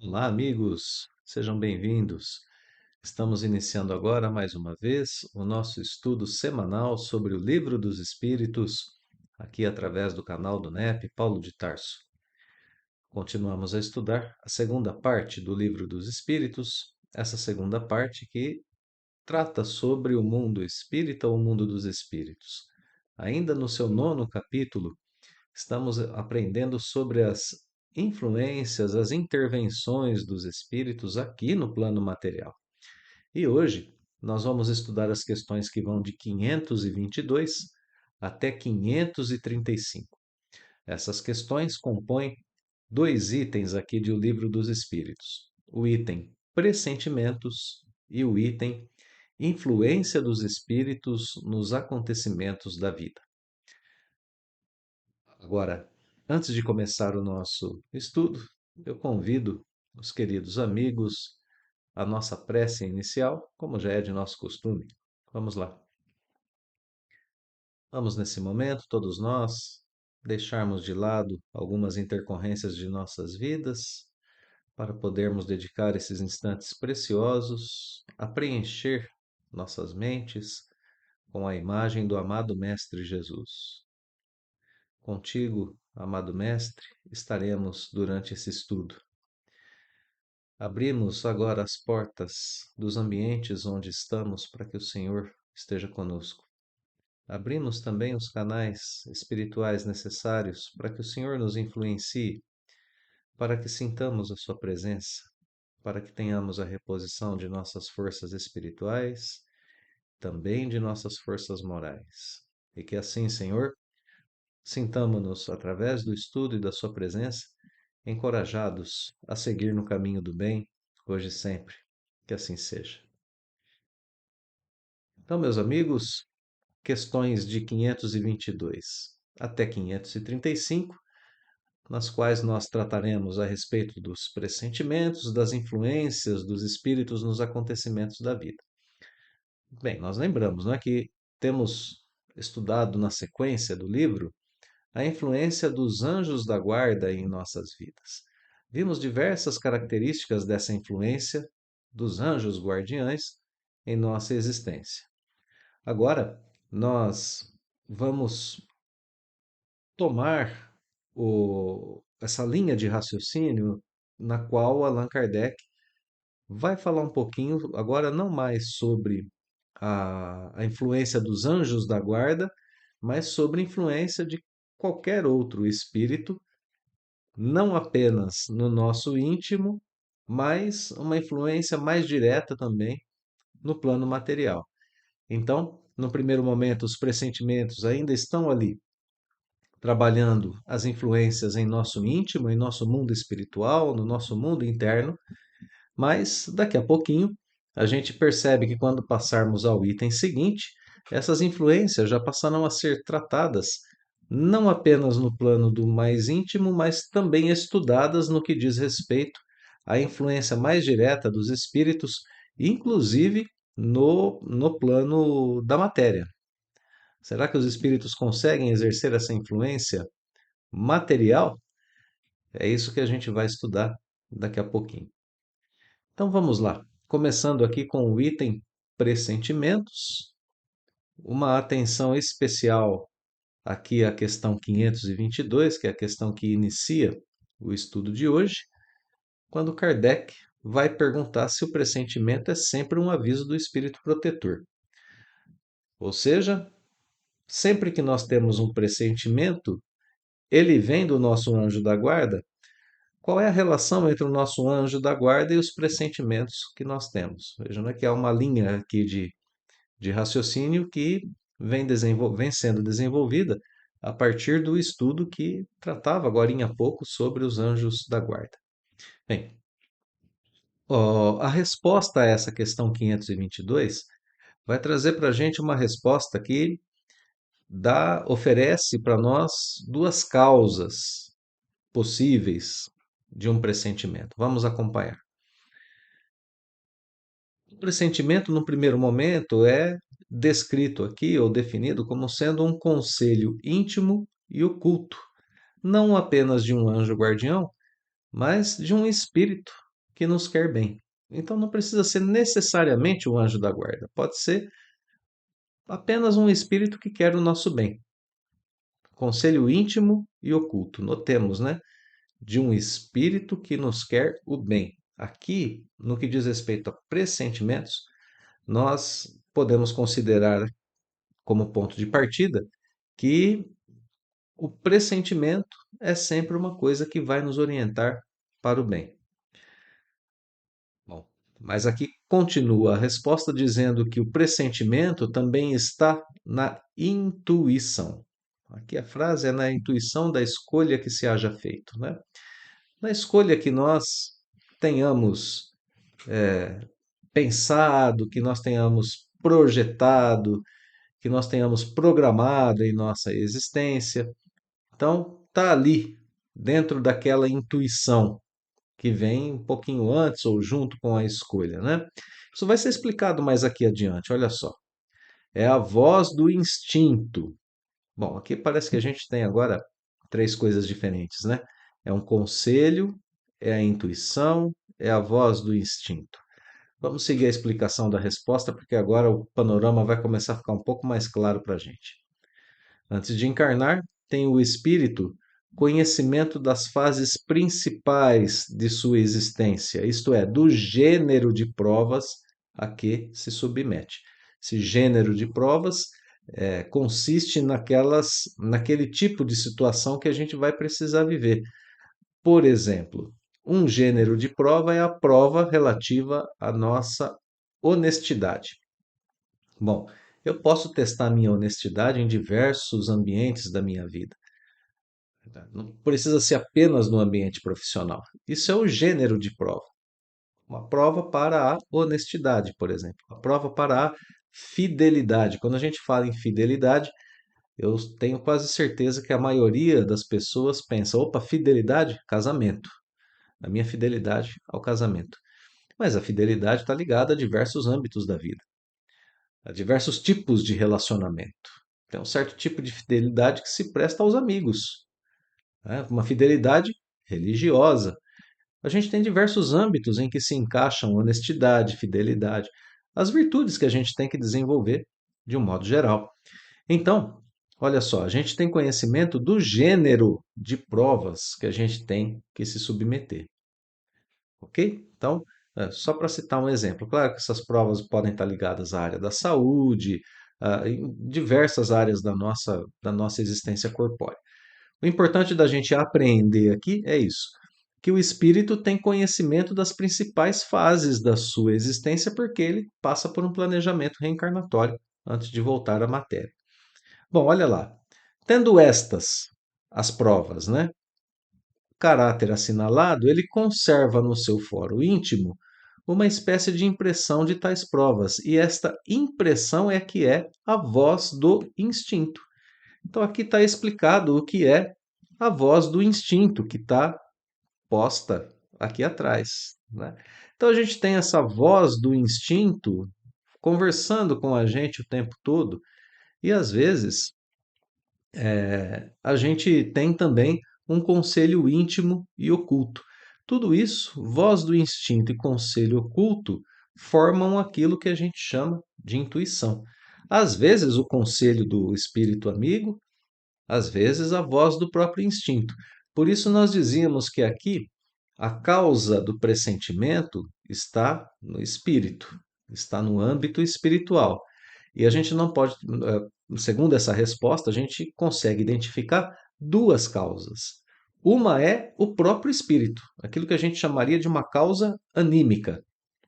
Olá, amigos, sejam bem-vindos. Estamos iniciando agora, mais uma vez, o nosso estudo semanal sobre o Livro dos Espíritos, aqui através do canal do NEP Paulo de Tarso. Continuamos a estudar a segunda parte do Livro dos Espíritos, essa segunda parte que trata sobre o mundo espírita ou o mundo dos espíritos. Ainda no seu nono capítulo, estamos aprendendo sobre as influências, as intervenções dos espíritos aqui no plano material. E hoje nós vamos estudar as questões que vão de 522 até 535. Essas questões compõem dois itens aqui do Livro dos Espíritos: o item pressentimentos e o item influência dos espíritos nos acontecimentos da vida. Agora, antes de começar o nosso estudo, eu convido os queridos amigos à nossa prece inicial, como já é de nosso costume. Vamos lá. Vamos, nesse momento, todos nós, deixarmos de lado algumas intercorrências de nossas vidas para podermos dedicar esses instantes preciosos a preencher nossas mentes com a imagem do amado Mestre Jesus. Contigo, amado Mestre, estaremos durante esse estudo. Abrimos agora as portas dos ambientes onde estamos para que o Senhor esteja conosco. Abrimos também os canais espirituais necessários para que o Senhor nos influencie, para que sintamos a Sua presença, para que tenhamos a reposição de nossas forças espirituais, também de nossas forças morais. E que assim, Senhor, sintamo-nos, através do estudo e da Sua presença, encorajados a seguir no caminho do bem, hoje e sempre. Que assim seja. Então, meus amigos, questões de 522 até 535, nas quais nós trataremos a respeito dos pressentimentos, das influências dos espíritos nos acontecimentos da vida. Bem, nós lembramos, não é, que temos estudado na sequência do livro a influência dos anjos da guarda em nossas vidas. Vimos diversas características dessa influência dos anjos guardiães em nossa existência. Agora, nós vamos tomar essa linha de raciocínio na qual Allan Kardec vai falar um pouquinho, agora não mais sobre a influência dos anjos da guarda, mas sobre a influência de qualquer outro espírito, não apenas no nosso íntimo, mas uma influência mais direta também no plano material. Então, no primeiro momento, os pressentimentos ainda estão ali, trabalhando as influências em nosso íntimo, em nosso mundo espiritual, no nosso mundo interno, mas daqui a pouquinho a gente percebe que quando passarmos ao item seguinte, essas influências já passarão a ser tratadas não apenas no plano do mais íntimo, mas também estudadas no que diz respeito à influência mais direta dos espíritos, inclusive no plano da matéria. Será que os espíritos conseguem exercer essa influência material? É isso que a gente vai estudar daqui a pouquinho. Então vamos lá, começando aqui com o item pressentimentos, uma atenção especial aqui à questão 522, que é a questão que inicia o estudo de hoje, quando Kardec vai perguntar se o pressentimento é sempre um aviso do espírito protetor. Ou seja, sempre que nós temos um pressentimento, ele vem do nosso anjo da guarda. Qual é a relação entre o nosso anjo da guarda e os pressentimentos que nós temos? Vejam, que há uma linha aqui de raciocínio que vem sendo desenvolvida a partir do estudo que tratava agora há pouco sobre os anjos da guarda. Bem, a resposta a essa questão 522 vai trazer para a gente uma resposta que oferece para nós duas causas possíveis de um pressentimento. Vamos acompanhar. O pressentimento, no primeiro momento, é descrito aqui ou definido como sendo um conselho íntimo e oculto, não apenas de um anjo guardião, mas de um espírito que nos quer bem. Então não precisa ser necessariamente o anjo da guarda, pode ser apenas um espírito que quer o nosso bem. Conselho íntimo e oculto. Notemos, né? De um espírito que nos quer o bem. Aqui, no que diz respeito a pressentimentos, nós podemos considerar como ponto de partida que o pressentimento é sempre uma coisa que vai nos orientar para o bem. Bom, mas aqui continua a resposta dizendo que o pressentimento também está na intuição. Aqui a frase é na intuição da escolha que se haja feito, né? Na escolha que nós tenhamos pensado, que nós tenhamos projetado, que nós tenhamos programado em nossa existência. Então, está ali, dentro daquela intuição que vem um pouquinho antes ou junto com a escolha, né? Isso vai ser explicado mais aqui adiante, olha só. É a voz do instinto. Bom, aqui parece que a gente tem agora três coisas diferentes, né? É um conselho, é a intuição, é a voz do instinto. Vamos seguir a explicação da resposta, porque agora o panorama vai começar a ficar um pouco mais claro para a gente. Antes de encarnar, tem o espírito conhecimento das fases principais de sua existência, isto é, do gênero de provas a que se submete. Esse gênero de provas consiste naquele tipo de situação que a gente vai precisar viver. Por exemplo, um gênero de prova é a prova relativa à nossa honestidade. Bom, eu posso testar minha honestidade em diversos ambientes da minha vida. Não precisa ser apenas no ambiente profissional. Isso é o gênero de prova. Uma prova para a honestidade, por exemplo. Uma prova para a fidelidade. Quando a gente fala em fidelidade, eu tenho quase certeza que a maioria das pessoas pensa: opa, fidelidade? Casamento. A minha fidelidade ao casamento. Mas a fidelidade está ligada a diversos âmbitos da vida, a diversos tipos de relacionamento. Tem um certo tipo de fidelidade que se presta aos amigos, né? Uma fidelidade religiosa. A gente tem diversos âmbitos em que se encaixam honestidade, fidelidade, as virtudes que a gente tem que desenvolver de um modo geral. Então, olha só, a gente tem conhecimento do gênero de provas que a gente tem que se submeter. Ok? Então, só para citar um exemplo, claro que essas provas podem estar ligadas à área da saúde, em diversas áreas da nossa existência corpórea. O importante da gente aprender aqui é isso, que o espírito tem conhecimento das principais fases da sua existência, porque ele passa por um planejamento reencarnatório antes de voltar à matéria. Bom, olha lá. Tendo estas as provas, né? Caráter assinalado, ele conserva no seu foro íntimo uma espécie de impressão de tais provas, e esta impressão é que é a voz do instinto. Então aqui está explicado o que é a voz do instinto, que está posta aqui atrás, né? Então a gente tem essa voz do instinto conversando com a gente o tempo todo, e às vezes a gente tem também um conselho íntimo e oculto. Tudo isso, voz do instinto e conselho oculto, formam aquilo que a gente chama de intuição. Às vezes, o conselho do espírito amigo, às vezes, a voz do próprio instinto. Por isso, nós dizíamos que aqui a causa do pressentimento está no espírito, está no âmbito espiritual. E a gente não pode, segundo essa resposta, a gente consegue identificar duas causas. Uma é o próprio espírito, aquilo que a gente chamaria de uma causa anímica,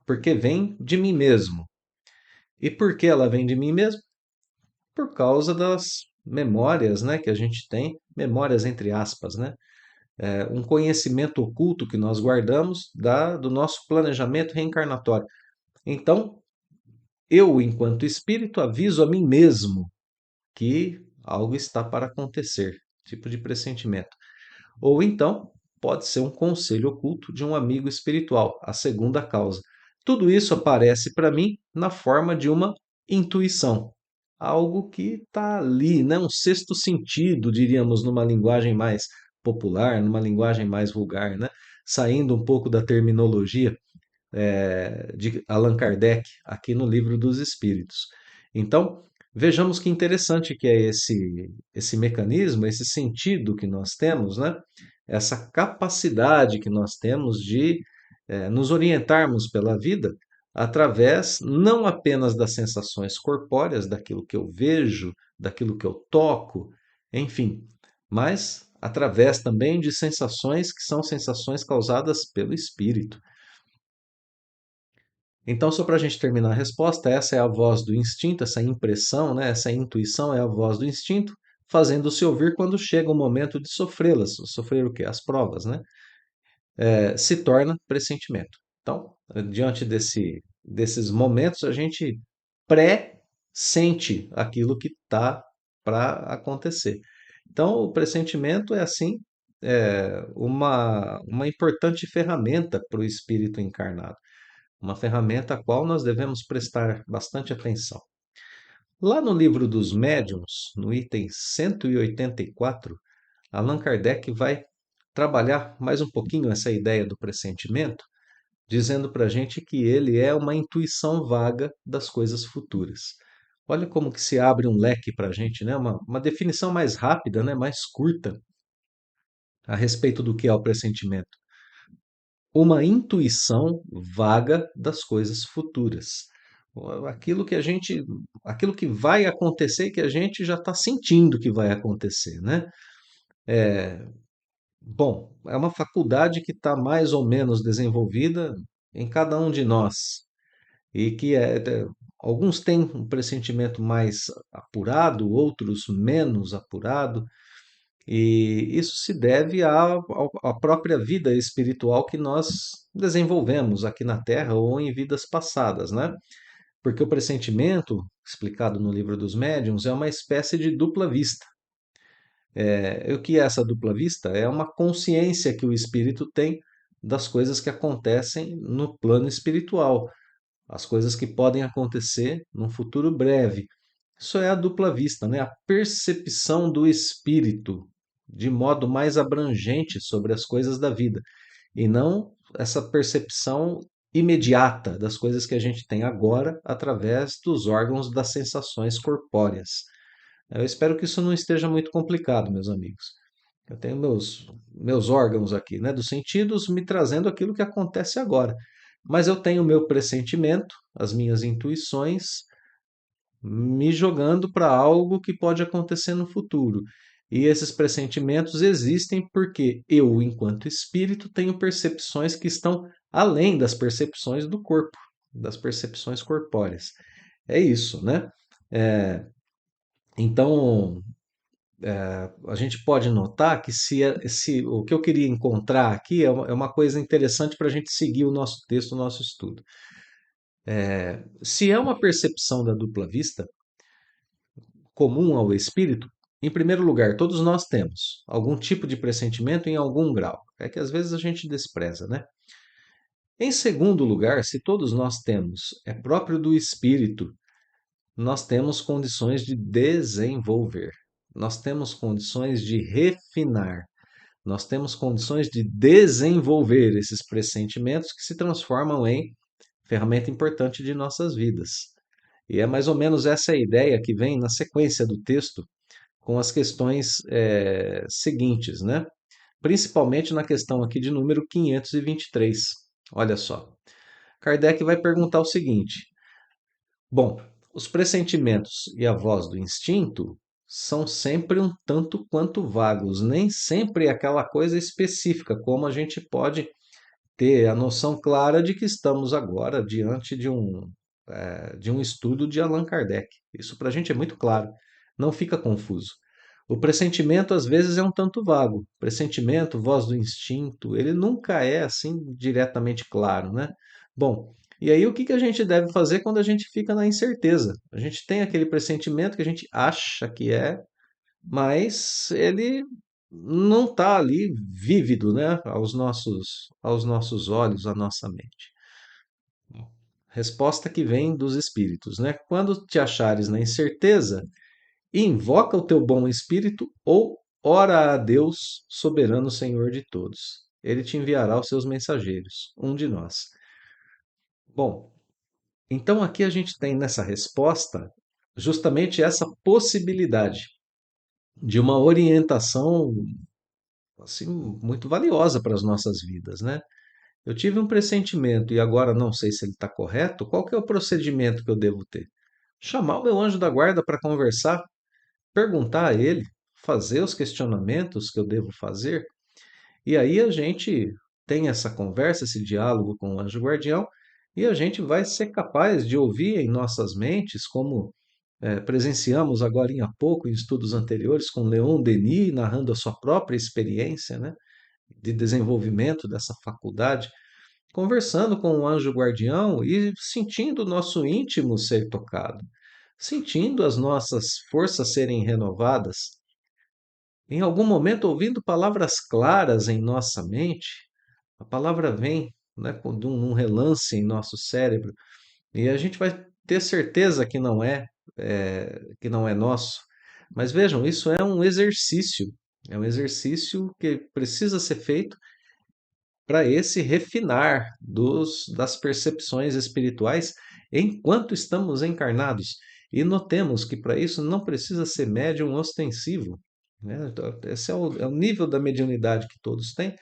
porque vem de mim mesmo. E por que ela vem de mim mesmo? Por causa das memórias, né, que a gente tem, memórias entre aspas, né? Um conhecimento oculto que nós guardamos do nosso planejamento reencarnatório. Então, eu, enquanto espírito, aviso a mim mesmo que algo está para acontecer, tipo de pressentimento. Ou então, pode ser um conselho oculto de um amigo espiritual, a segunda causa. Tudo isso aparece para mim na forma de uma intuição, algo que está ali, né? Um sexto sentido, diríamos, numa linguagem mais popular, numa linguagem mais vulgar, né? saindo um pouco da terminologia de Allan Kardec aqui no Livro dos Espíritos. Então, vejamos que interessante que é esse mecanismo, esse sentido que nós temos, né? Essa capacidade que nós temos de nos orientarmos pela vida através não apenas das sensações corpóreas, daquilo que eu vejo, daquilo que eu toco, enfim, mas através também de sensações que são sensações causadas pelo espírito. Então, só para a gente terminar a resposta, essa é a voz do instinto, essa impressão, né? Essa intuição é a voz do instinto, fazendo-se ouvir quando chega o momento de sofrê-las. Sofrer o quê? As provas, né? Se torna pressentimento. Então, diante desses momentos, a gente pré-sente aquilo que está para acontecer. Então, o pressentimento é, assim, uma importante ferramenta para o espírito encarnado, uma ferramenta a qual nós devemos prestar bastante atenção. Lá no livro dos médiuns, no item 184, Allan Kardec vai trabalhar mais um pouquinho essa ideia do pressentimento, dizendo para a gente que ele é uma intuição vaga das coisas futuras. Olha como que se abre um leque para a gente, né? Uma definição mais rápida, né? Mais curta a respeito do que é o pressentimento. Uma intuição vaga das coisas futuras. Aquilo que a gente, aquilo que vai acontecer, que a gente já está sentindo que vai acontecer, né? Bom, é uma faculdade que está mais ou menos desenvolvida em cada um de nós e que alguns têm um pressentimento mais apurado, outros menos apurado, e isso se deve à própria vida espiritual que nós desenvolvemos aqui na Terra ou em vidas passadas, né? Porque o pressentimento, explicado no livro dos médiuns, é uma espécie de dupla vista. O que é essa dupla vista? É uma consciência que o espírito tem das coisas que acontecem no plano espiritual, as coisas que podem acontecer num futuro breve. Isso é a dupla vista, né? A percepção do espírito de modo mais abrangente sobre as coisas da vida, e não essa percepção imediata das coisas que a gente tem agora através dos órgãos das sensações corpóreas. Eu espero que isso não esteja muito complicado, meus amigos. Eu tenho meus órgãos aqui, né, dos sentidos, me trazendo aquilo que acontece agora. Mas eu tenho o meu pressentimento, as minhas intuições, me jogando para algo que pode acontecer no futuro. E esses pressentimentos existem porque eu, enquanto espírito, tenho percepções que estão além das percepções do corpo, das percepções corpóreas. É isso, né? É, então, a gente pode notar que se o que eu queria encontrar aqui é uma coisa interessante para a gente seguir o nosso texto, o nosso estudo. Se é uma percepção da dupla vista comum ao espírito, em primeiro lugar, todos nós temos algum tipo de pressentimento em algum grau. É que às vezes a gente despreza, né? Em segundo lugar, se todos nós temos, é próprio do espírito, nós temos condições de desenvolver, nós temos condições de refinar, nós temos condições de desenvolver esses pressentimentos que se transformam em ferramenta importante de nossas vidas. E é mais ou menos essa a ideia que vem na sequência do texto com as questões seguintes, né? Principalmente na questão aqui de número 523. Olha só, Kardec vai perguntar o seguinte: bom, os pressentimentos e a voz do instinto são sempre um tanto quanto vagos, nem sempre é aquela coisa específica, como a gente pode ter a noção clara de que estamos agora diante de um estudo de Allan Kardec. Isso para a gente é muito claro, não fica confuso. O pressentimento às vezes é um tanto vago. Pressentimento, voz do instinto, ele nunca é assim diretamente claro, né? Bom, e aí o que a gente deve fazer quando a gente fica na incerteza? A gente tem aquele pressentimento que a gente acha que é, mas ele não está ali vívido, né, aos nossos olhos, à nossa mente. Resposta que vem dos espíritos, né? Quando te achares na incerteza, invoca o teu bom espírito ou ora a Deus, soberano Senhor de todos. ele te enviará os seus mensageiros, um de nós. Bom, então aqui a gente tem nessa resposta justamente essa possibilidade de uma orientação assim muito valiosa para as nossas vidas, né? Eu tive um pressentimento e agora não sei se ele está correto. Qual que é o procedimento que eu devo ter? Chamar o meu anjo da guarda para conversar, perguntar a ele, fazer os questionamentos que eu devo fazer, e aí a gente tem essa conversa, esse diálogo com o anjo guardião, e a gente vai ser capaz de ouvir em nossas mentes, como presenciamos agora há pouco em estudos anteriores com Leon Denis narrando a sua própria experiência, né, de desenvolvimento dessa faculdade, conversando com o anjo guardião e sentindo o nosso íntimo ser tocado, sentindo as nossas forças serem renovadas, em algum momento ouvindo palavras claras em nossa mente, a palavra vem, né, num relance em nosso cérebro e a gente vai ter certeza que não é nosso. Mas vejam, isso é um exercício que precisa ser feito para esse refinar das percepções espirituais enquanto estamos encarnados. E notemos que para isso não precisa ser médium ostensivo, né? Então, esse é o nível da mediunidade que todos têm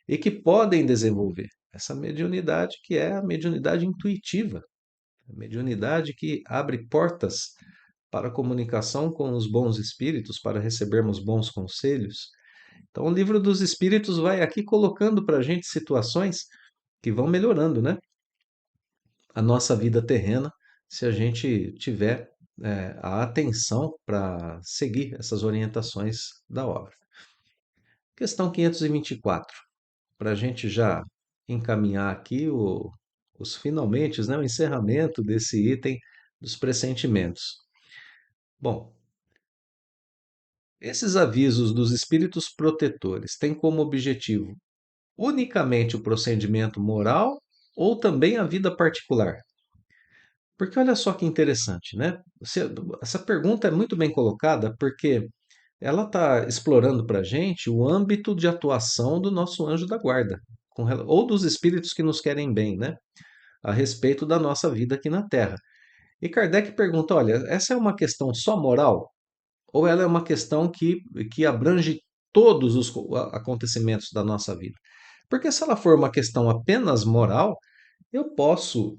e que podem desenvolver. Essa mediunidade que é a mediunidade intuitiva, a mediunidade que abre portas para a comunicação com os bons espíritos, para recebermos bons conselhos. Então, o livro dos Espíritos vai aqui colocando para a gente situações que vão melhorando, né, a nossa vida terrena, se a gente tiver a atenção para seguir essas orientações da obra. Questão 524, para a gente já encaminhar aqui os finalmente, né, o encerramento desse item dos pressentimentos. Bom, esses avisos dos espíritos protetores têm como objetivo unicamente o procedimento moral ou também a vida particular? Porque olha só que interessante, né? Essa pergunta é muito bem colocada porque ela está explorando para a gente o âmbito de atuação do nosso anjo da guarda, ou dos espíritos que nos querem bem, né? A respeito da nossa vida aqui na Terra. E Kardec pergunta: olha, essa é uma questão só moral? Ou ela é uma questão que abrange todos os acontecimentos da nossa vida? Porque se ela for uma questão apenas moral, eu posso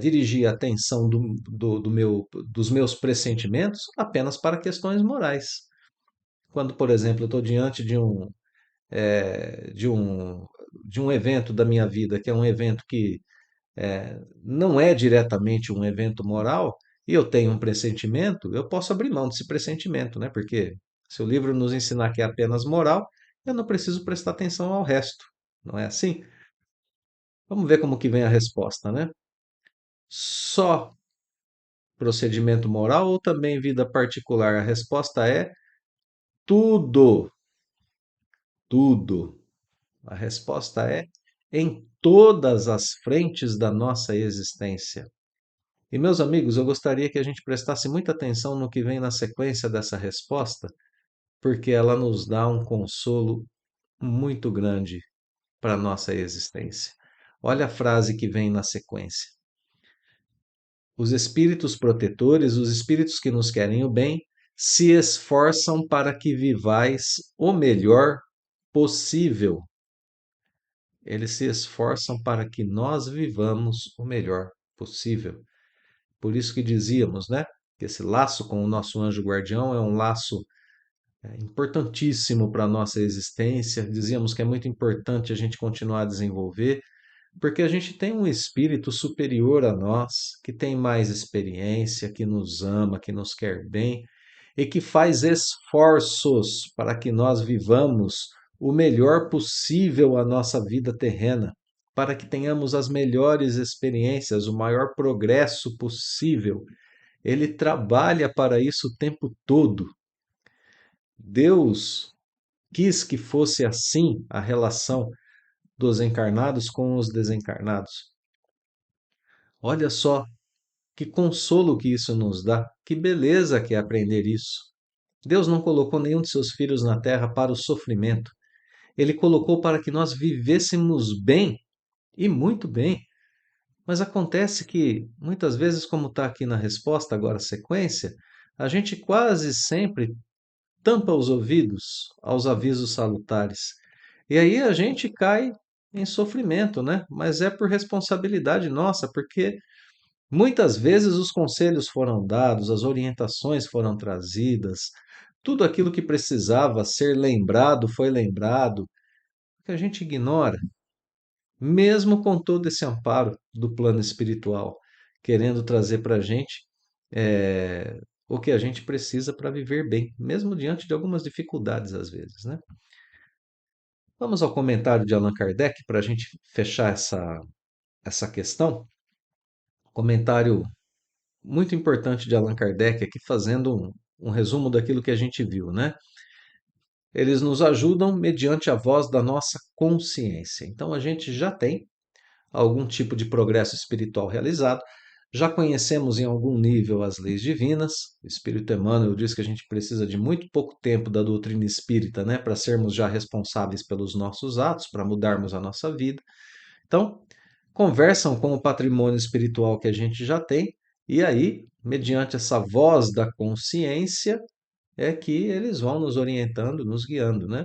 dirigir a atenção dos meus pressentimentos apenas para questões morais. Quando, por exemplo, eu estou diante eh, de um, de um evento da minha vida, que é um evento que não é diretamente um evento moral, e eu tenho um pressentimento, eu posso abrir mão desse pressentimento, né? Porque se o livro nos ensinar que é apenas moral, eu não preciso prestar atenção ao resto. Não é assim? Vamos ver como que vem a resposta, né? Só procedimento moral ou também vida particular? A resposta é tudo, tudo. A resposta é em todas as frentes da nossa existência. E, meus amigos, eu gostaria que a gente prestasse muita atenção no que vem na sequência dessa resposta, porque ela nos dá um consolo muito grande para a nossa existência. Olha a frase que vem na sequência. Os espíritos protetores, os espíritos que nos querem o bem, se esforçam para que vivais o melhor possível. Eles se esforçam para que nós vivamos o melhor possível. Por isso que dizíamos, né, que esse laço com o nosso anjo guardião é um laço importantíssimo para a nossa existência. Dizíamos que é muito importante a gente continuar a desenvolver, porque a gente tem um espírito superior a nós, que tem mais experiência, que nos ama, que nos quer bem e que faz esforços para que nós vivamos o melhor possível a nossa vida terrena, para que tenhamos as melhores experiências, o maior progresso possível. Ele trabalha para isso o tempo todo. Deus quis que fosse assim a relação dos encarnados com os desencarnados. Olha só que consolo que isso nos dá, que beleza que é aprender isso. Deus não colocou nenhum de seus filhos na terra para o sofrimento. Ele colocou para que nós vivêssemos bem e muito bem. Mas acontece que, muitas vezes, como está aqui na resposta, agora a sequência, a gente quase sempre tampa os ouvidos aos avisos salutares. E aí a gente cai em sofrimento, né? Mas é por responsabilidade nossa, porque muitas vezes os conselhos foram dados, as orientações foram trazidas, tudo aquilo que precisava ser lembrado foi lembrado, que a gente ignora, mesmo com todo esse amparo do plano espiritual, querendo trazer para a gente o que a gente precisa para viver bem, mesmo diante de algumas dificuldades às vezes, né? Vamos ao comentário de Allan Kardec para a gente fechar essa questão. Comentário muito importante de Allan Kardec aqui, fazendo um resumo daquilo que a gente viu, né? Eles nos ajudam mediante a voz da nossa consciência. Então a gente já tem algum tipo de progresso espiritual realizado, já conhecemos em algum nível as leis divinas. O Espírito Emmanuel diz que a gente precisa de muito pouco tempo da doutrina espírita, né, para sermos já responsáveis pelos nossos atos, para mudarmos a nossa vida. Então, conversam com o patrimônio espiritual que a gente já tem, e aí, mediante essa voz da consciência, é que eles vão nos orientando, nos guiando, né?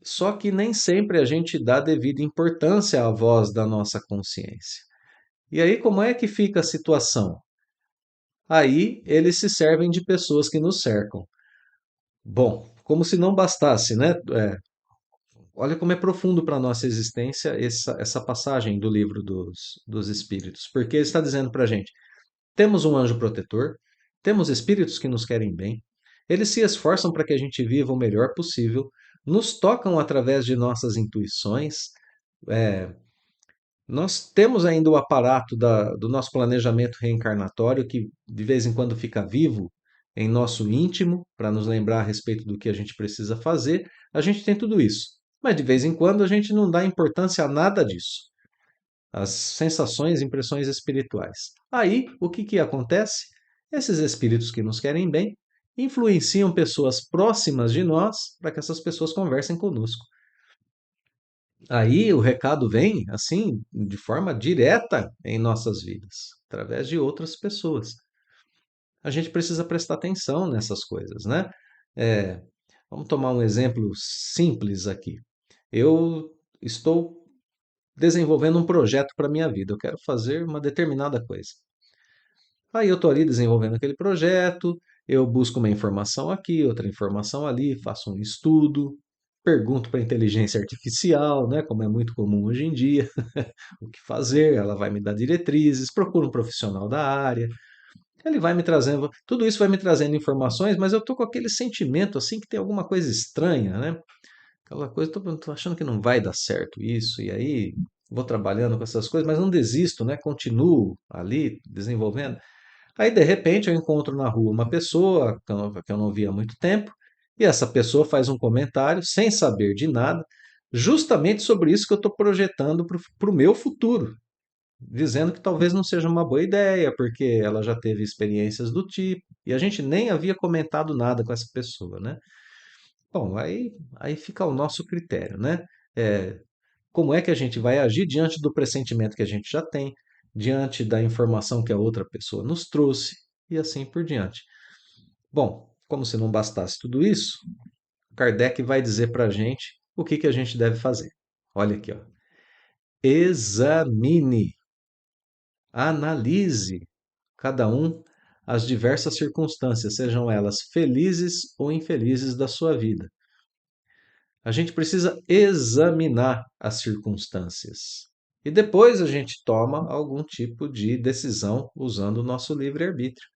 Só que nem sempre a gente dá devida importância à voz da nossa consciência. E aí, como é que fica a situação? Aí, eles se servem de pessoas que nos cercam. Bom, como se não bastasse, né? Olha como é profundo para a nossa existência essa passagem do livro dos Espíritos, porque ele está dizendo para a gente: temos um anjo protetor, temos espíritos que nos querem bem, eles se esforçam para que a gente viva o melhor possível, nos tocam através de nossas intuições. é, Nós temos ainda o aparato do nosso planejamento reencarnatório, que de vez em quando fica vivo em nosso íntimo, para nos lembrar a respeito do que a gente precisa fazer. A gente tem tudo isso. Mas de vez em quando a gente não dá importância a nada disso. As sensações, impressões espirituais. Aí, o que, que acontece? Esses espíritos que nos querem bem influenciam pessoas próximas de nós para que essas pessoas conversem conosco. Aí o recado vem, assim, de forma direta em nossas vidas, através de outras pessoas. A gente precisa prestar atenção nessas coisas, né? É, vamos tomar um exemplo simples aqui. Eu estou desenvolvendo um projeto para a minha vida, eu quero fazer uma determinada coisa. Aí eu estou ali desenvolvendo aquele projeto, eu busco uma informação aqui, outra informação ali, faço um estudo, pergunto para a inteligência artificial, né, como é muito comum hoje em dia, o que fazer, ela vai me dar diretrizes, procuro um profissional da área, ele vai me trazendo, tudo isso vai me trazendo informações, mas eu estou com aquele sentimento assim que tem alguma coisa estranha, né? Aquela coisa, tô achando que não vai dar certo isso, e aí vou trabalhando com essas coisas, mas não desisto, né? Continuo ali desenvolvendo. Aí, de repente, eu encontro na rua uma pessoa que eu não via há muito tempo, e essa pessoa faz um comentário, sem saber de nada, justamente sobre isso que eu estou projetando para o meu futuro, dizendo que talvez não seja uma boa ideia, porque ela já teve experiências do tipo, e a gente nem havia comentado nada com essa pessoa, né? Bom, aí fica ao nosso critério, né? É, como é que a gente vai agir diante do pressentimento que a gente já tem, diante da informação que a outra pessoa nos trouxe e assim por diante. Bom, como se não bastasse tudo isso, Kardec vai dizer para a gente o que a gente deve fazer. Olha aqui, ó. Examine, analise cada um as diversas circunstâncias, sejam elas felizes ou infelizes da sua vida. A gente precisa examinar as circunstâncias. E depois a gente toma algum tipo de decisão usando o nosso livre-arbítrio.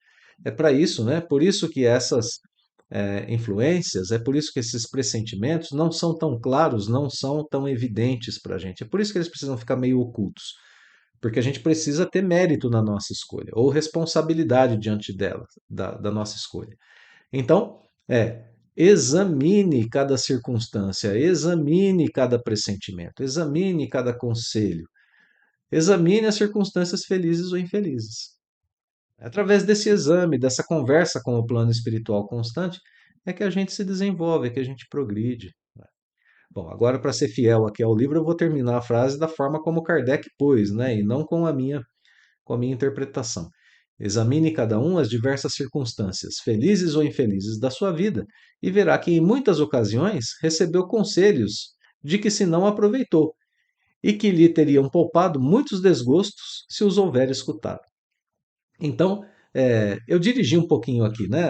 É para isso, né? Por isso que essas influências, é por isso que esses pressentimentos não são tão claros, não são tão evidentes para a gente. É por isso que eles precisam ficar meio ocultos. Porque a gente precisa ter mérito na nossa escolha, ou responsabilidade diante dela, da nossa escolha. Então, examine cada circunstância, examine cada pressentimento, examine cada conselho, examine as circunstâncias felizes ou infelizes. Através desse exame, dessa conversa com o plano espiritual constante, é que a gente se desenvolve, é que a gente progride. Bom, agora para ser fiel aqui ao livro, eu vou terminar a frase da forma como Kardec pôs, né? E não com a minha interpretação. Examine cada um as diversas circunstâncias, felizes ou infelizes da sua vida, e verá que em muitas ocasiões recebeu conselhos de que se não aproveitou, e que lhe teriam poupado muitos desgostos se os houver escutado. Então, eu dirigi um pouquinho aqui, né,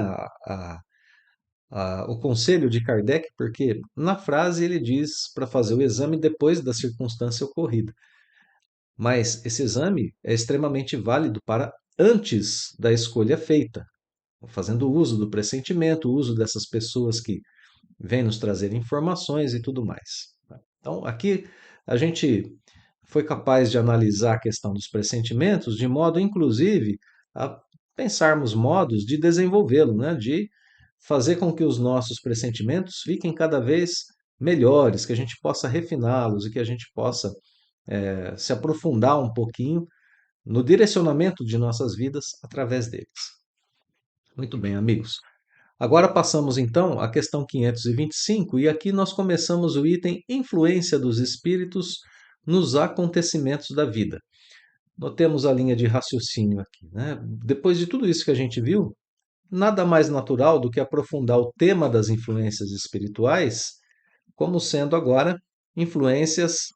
o conselho de Kardec, porque na frase ele diz para fazer o exame depois da circunstância ocorrida. Mas esse exame é extremamente válido para antes da escolha feita, fazendo uso do pressentimento, o uso dessas pessoas que vêm nos trazer informações e tudo mais. Então, aqui a gente foi capaz de analisar a questão dos pressentimentos, de modo, inclusive, a pensarmos modos de desenvolvê-lo, né? De fazer com que os nossos pressentimentos fiquem cada vez melhores, que a gente possa refiná-los e que a gente possa se aprofundar um pouquinho no direcionamento de nossas vidas através deles. Muito bem, amigos. Agora passamos então à questão 525 e aqui nós começamos o item Influência dos Espíritos nos acontecimentos da vida. Notemos a linha de raciocínio aqui, né? Depois de tudo isso que a gente viu, nada mais natural do que aprofundar o tema das influências espirituais, como sendo agora influências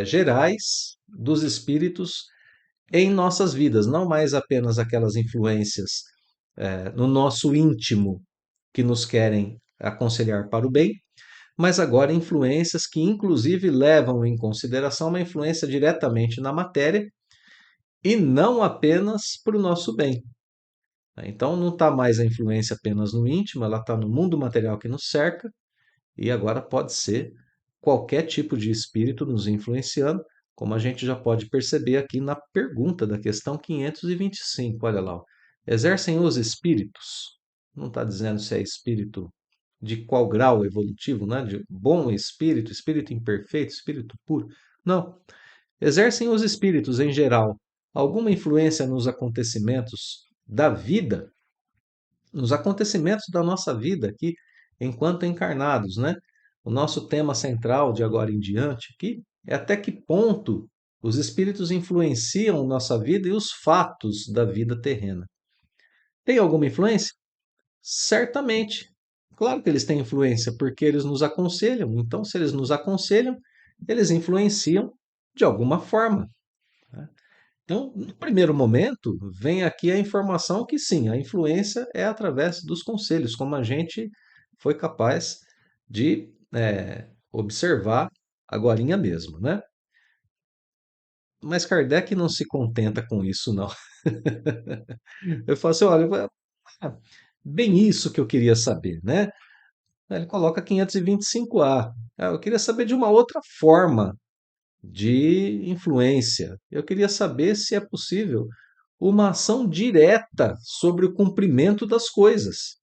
gerais dos espíritos em nossas vidas, não mais apenas aquelas influências no nosso íntimo que nos querem aconselhar para o bem, mas agora influências que inclusive levam em consideração uma influência diretamente na matéria e não apenas para o nosso bem. Então não está mais a influência apenas no íntimo, ela está no mundo material que nos cerca e agora pode ser qualquer tipo de espírito nos influenciando, como a gente já pode perceber aqui na pergunta da questão 525. Olha lá, ó. Exercem os espíritos, não está dizendo se é espírito de qual grau evolutivo, né? De bom espírito, espírito imperfeito, espírito puro. Não. Exercem os espíritos em geral alguma influência nos acontecimentos da vida, nos acontecimentos da nossa vida aqui, enquanto encarnados, né? O nosso tema central de agora em diante aqui é até que ponto os espíritos influenciam nossa vida e os fatos da vida terrena. Tem alguma influência? Certamente. Claro que eles têm influência, porque eles nos aconselham. Então, se eles nos aconselham, eles influenciam de alguma forma. Né? Então, no primeiro momento, vem aqui a informação que sim, a influência é através dos conselhos, como a gente foi capaz de observar agorinha mesmo, né? Mas Kardec não se contenta com isso, não. Eu falo assim, olha, bem isso que eu queria saber, né? Ele coloca 525A. Eu queria saber de uma outra forma de influência. Eu queria saber se é possível uma ação direta sobre o cumprimento das coisas.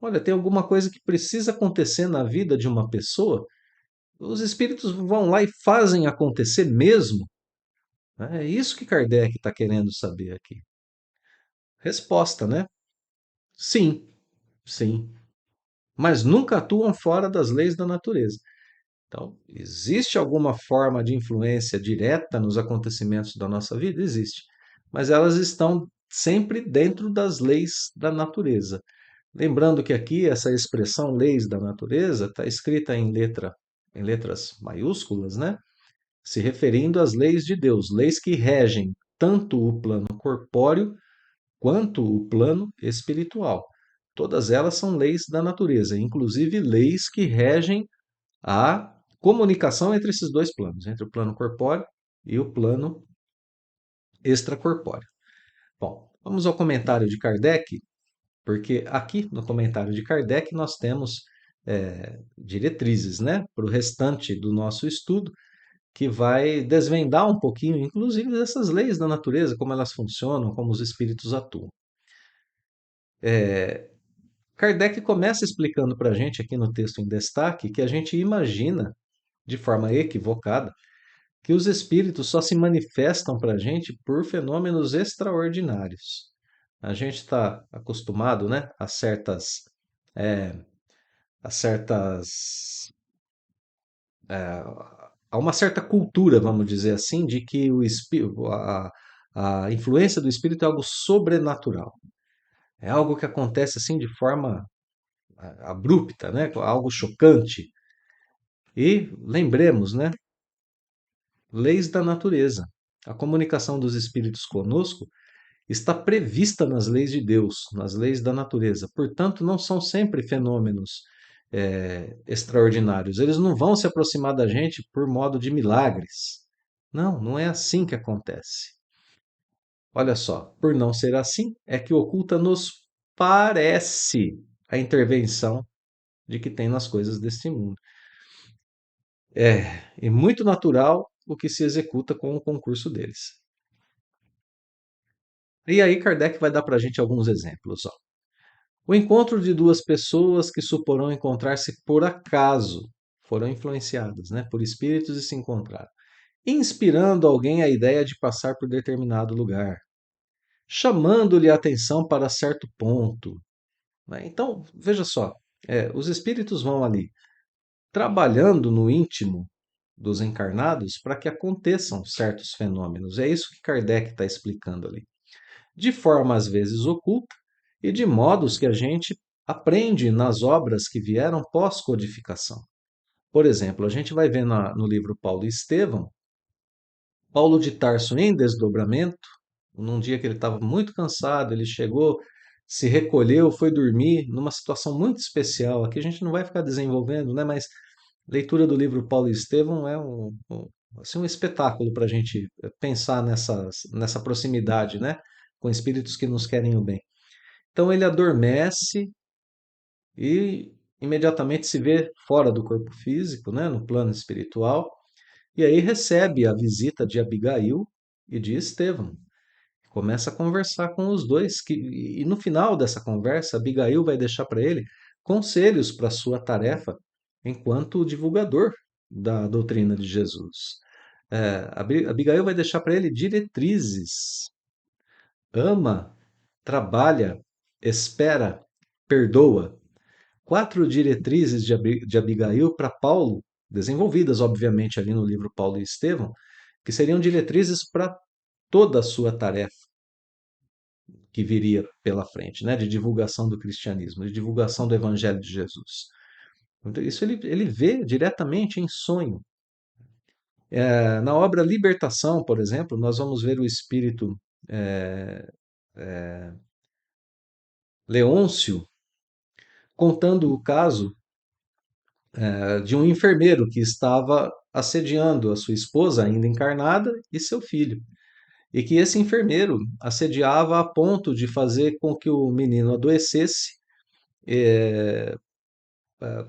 Olha, tem alguma coisa que precisa acontecer na vida de uma pessoa, os espíritos vão lá e fazem acontecer mesmo? É isso que Kardec está querendo saber aqui. Resposta, né? Sim, sim. Mas nunca atuam fora das leis da natureza. Então, existe alguma forma de influência direta nos acontecimentos da nossa vida? Existe. Mas elas estão sempre dentro das leis da natureza. Lembrando que aqui essa expressão leis da natureza está escrita em letras maiúsculas, né? Se referindo às leis de Deus, leis que regem tanto o plano corpóreo quanto o plano espiritual. Todas elas são leis da natureza, inclusive leis que regem a comunicação entre esses dois planos, entre o plano corpóreo e o plano extracorpóreo. Bom, vamos ao comentário de Kardec, porque aqui no comentário de Kardec nós temos diretrizes, né, para o restante do nosso estudo, que vai desvendar um pouquinho, inclusive, dessas leis da natureza, como elas funcionam, como os espíritos atuam. Kardec começa explicando para a gente aqui no texto em destaque que a gente imagina, de forma equivocada, que os espíritos só se manifestam para a gente por fenômenos extraordinários. A gente está acostumado, né, a certas a certas é, há uma certa cultura, vamos dizer assim, de que a influência do espírito é algo sobrenatural. É algo que acontece assim de forma abrupta, né? Algo chocante. E lembremos, né? Leis da natureza. A comunicação dos espíritos conosco está prevista nas leis de Deus, nas leis da natureza. Portanto, não são sempre fenômenos extraordinários. Eles não vão se aproximar da gente por modo de milagres. Não, não é assim que acontece. Olha só, por não ser assim, é que oculta nos parece a intervenção de que tem nas coisas deste mundo. É muito natural o que se executa com o concurso deles. E aí Kardec vai dar para a gente alguns exemplos. Ó. O encontro de duas pessoas que suporão encontrar-se por acaso, foram influenciadas, né, por espíritos e se encontraram, inspirando alguém a ideia de passar por determinado lugar, chamando-lhe a atenção para certo ponto. Né? Então, veja só, os espíritos vão ali trabalhando no íntimo dos encarnados para que aconteçam certos fenômenos. É isso que Kardec está explicando ali. De forma às vezes oculta e de modos que a gente aprende nas obras que vieram pós-codificação. Por exemplo, a gente vai ver no livro Paulo e Estevão, Paulo de Tarso em desdobramento, num dia que ele estava muito cansado, ele chegou, se recolheu, foi dormir, numa situação muito especial. Aqui a gente não vai ficar desenvolvendo, né? Mas leitura do livro Paulo e Estevão é assim, um espetáculo para a gente pensar nessa proximidade, né? Com espíritos que nos querem o bem. Então ele adormece e imediatamente se vê fora do corpo físico, né? No plano espiritual, e aí recebe a visita de Abigail e de Estevão. Começa a conversar com os dois, e no final dessa conversa, Abigail vai deixar para ele conselhos para sua tarefa enquanto divulgador da doutrina de Jesus. Abigail vai deixar para ele diretrizes. Ama, trabalha, espera, perdoa. Quatro diretrizes de Abigail para Paulo, desenvolvidas, obviamente, ali no livro Paulo e Estevão, que seriam diretrizes para toda a sua tarefa que viria pela frente, né, de divulgação do cristianismo, de divulgação do evangelho de Jesus. Então, isso ele vê diretamente em sonho. Na obra Libertação, por exemplo, nós vamos ver o espírito é, Leôncio contando o caso de um enfermeiro que estava assediando a sua esposa, ainda encarnada, e seu filho. E que esse enfermeiro assediava a ponto de fazer com que o menino adoecesse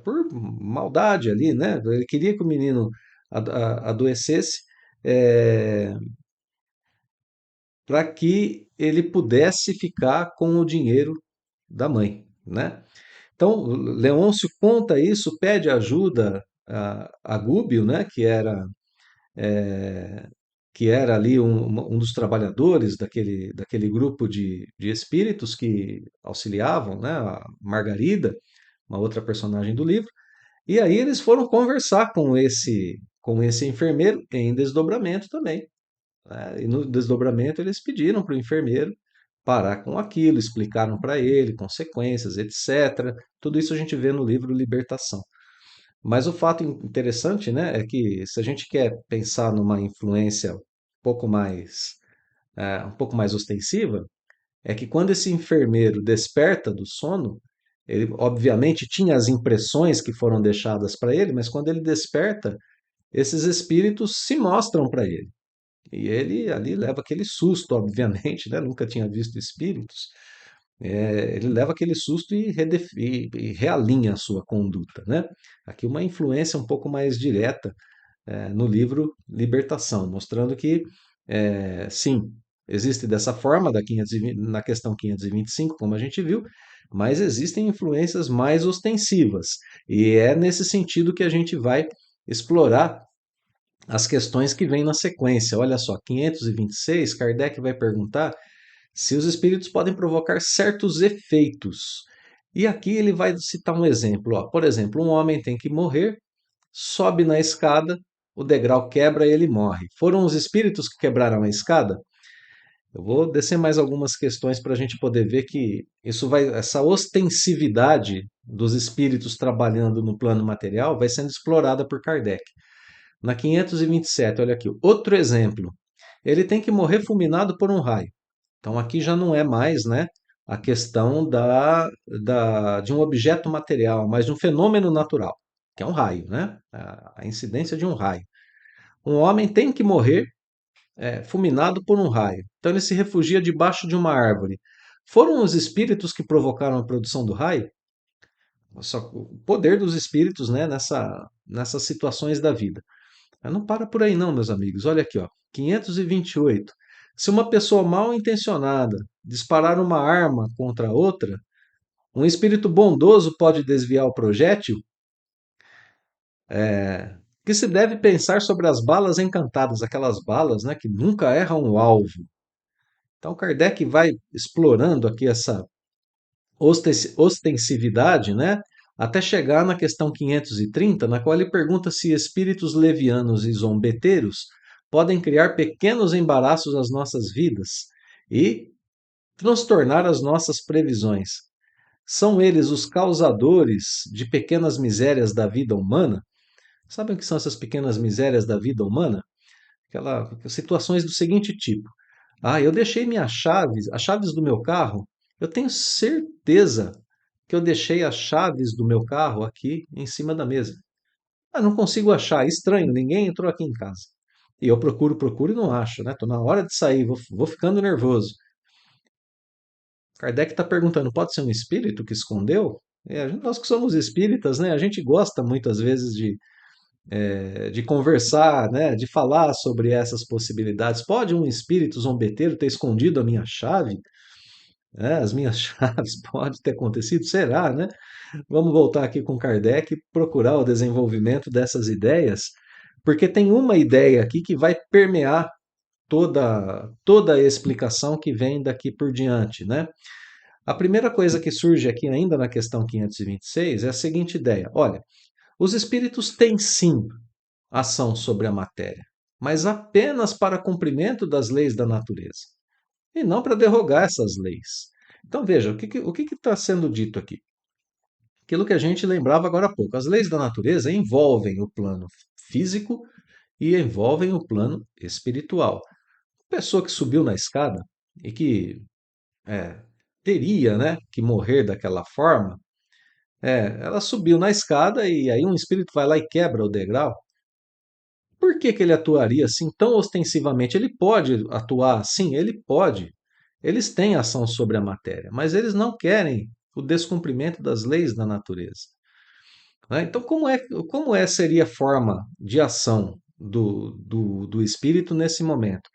por maldade ali, né? Ele queria que o menino adoecesse para que ele pudesse ficar com o dinheiro da mãe, né? Então, Leôncio conta isso, pede ajuda a Gúbio, né, que era ali um dos trabalhadores daquele grupo de espíritos que auxiliavam, né, a Margarida, uma outra personagem do livro, e aí eles foram conversar com esse enfermeiro em desdobramento também. Né? E no desdobramento eles pediram para o enfermeiro parar com aquilo, explicaram para ele consequências, etc. Tudo isso a gente vê no livro Libertação. Mas o fato interessante, né, é que se a gente quer pensar numa influência um pouco mais ostensiva, é que quando esse enfermeiro desperta do sono, ele obviamente tinha as impressões que foram deixadas para ele, mas quando ele desperta, esses espíritos se mostram para ele. E ele ali leva aquele susto, obviamente, né? Nunca tinha visto espíritos. Ele leva aquele susto e realinha a sua conduta, né? Aqui uma influência um pouco mais direta no livro Libertação, mostrando que, sim, existe dessa forma na questão 525, como a gente viu, mas existem influências mais ostensivas. E é nesse sentido que a gente vai explorar as questões que vêm na sequência. Olha só, 526, Kardec vai perguntar se os espíritos podem provocar certos efeitos. E aqui ele vai citar um exemplo. Ó. Por exemplo, um homem tem que morrer, sobe na escada, o degrau quebra e ele morre. Foram os espíritos que quebraram a escada? Eu vou descer mais algumas questões para a gente poder ver que essa ostensividade dos espíritos trabalhando no plano material vai sendo explorada por Kardec. Na 527, olha aqui, outro exemplo. Ele tem que morrer fulminado por um raio. Então aqui já não é mais, né, a questão de um objeto material, mas de um fenômeno natural, que é um raio, né? A incidência de um raio. Um homem tem que morrer fulminado por um raio. Então ele se refugia debaixo de uma árvore. Foram os espíritos que provocaram a produção do raio? Só o poder dos espíritos, né, nessas situações da vida. Mas não para por aí não, meus amigos. Olha aqui, ó, 528. Se uma pessoa mal intencionada disparar uma arma contra outra, um espírito bondoso pode desviar o projétil? Que se deve pensar sobre as balas encantadas, aquelas balas, né, que nunca erram o alvo. Então Kardec vai explorando aqui essa ostensividade, né, até chegar na questão 530, na qual ele pergunta se espíritos levianos e zombeteiros podem criar pequenos embaraços às nossas vidas e transtornar as nossas previsões. São eles os causadores de pequenas misérias da vida humana? Sabem o que são essas pequenas misérias da vida humana? Situações do seguinte tipo: ah, eu deixei minhas chaves, as chaves do meu carro. Eu tenho certeza que eu deixei as chaves do meu carro aqui em cima da mesa. Ah, não consigo achar, estranho, ninguém entrou aqui em casa. E eu procuro e não acho, né? Estou na hora de sair, vou ficando nervoso. Kardec está perguntando, pode ser um espírito que escondeu? Nós que somos espíritas, né? A gente gosta muitas vezes de conversar, né? De falar sobre essas possibilidades. Pode um espírito zombeteiro ter escondido a minha chave? As minhas chaves, pode ter acontecido? Será, né? Vamos voltar aqui com Kardec e procurar o desenvolvimento dessas ideias, porque tem uma ideia aqui que vai permear toda a explicação que vem daqui por diante, né? A primeira coisa que surge aqui ainda na questão 526 é a seguinte ideia: olha, os espíritos têm sim ação sobre a matéria, mas apenas para cumprimento das leis da natureza, e não para derrogar essas leis. Então veja, o que está sendo dito aqui? Aquilo que a gente lembrava agora há pouco. As leis da natureza envolvem o plano físico e envolvem o plano espiritual. A pessoa que subiu na escada e que é, teria, né, que morrer daquela forma, ela subiu na escada e aí um espírito vai lá e quebra o degrau. Por que que ele atuaria assim tão ostensivamente? Ele pode atuar assim? Ele pode. Eles têm ação sobre a matéria, mas eles não querem o descumprimento das leis da natureza. Né? Então, seria a forma de ação do espírito nesse momento?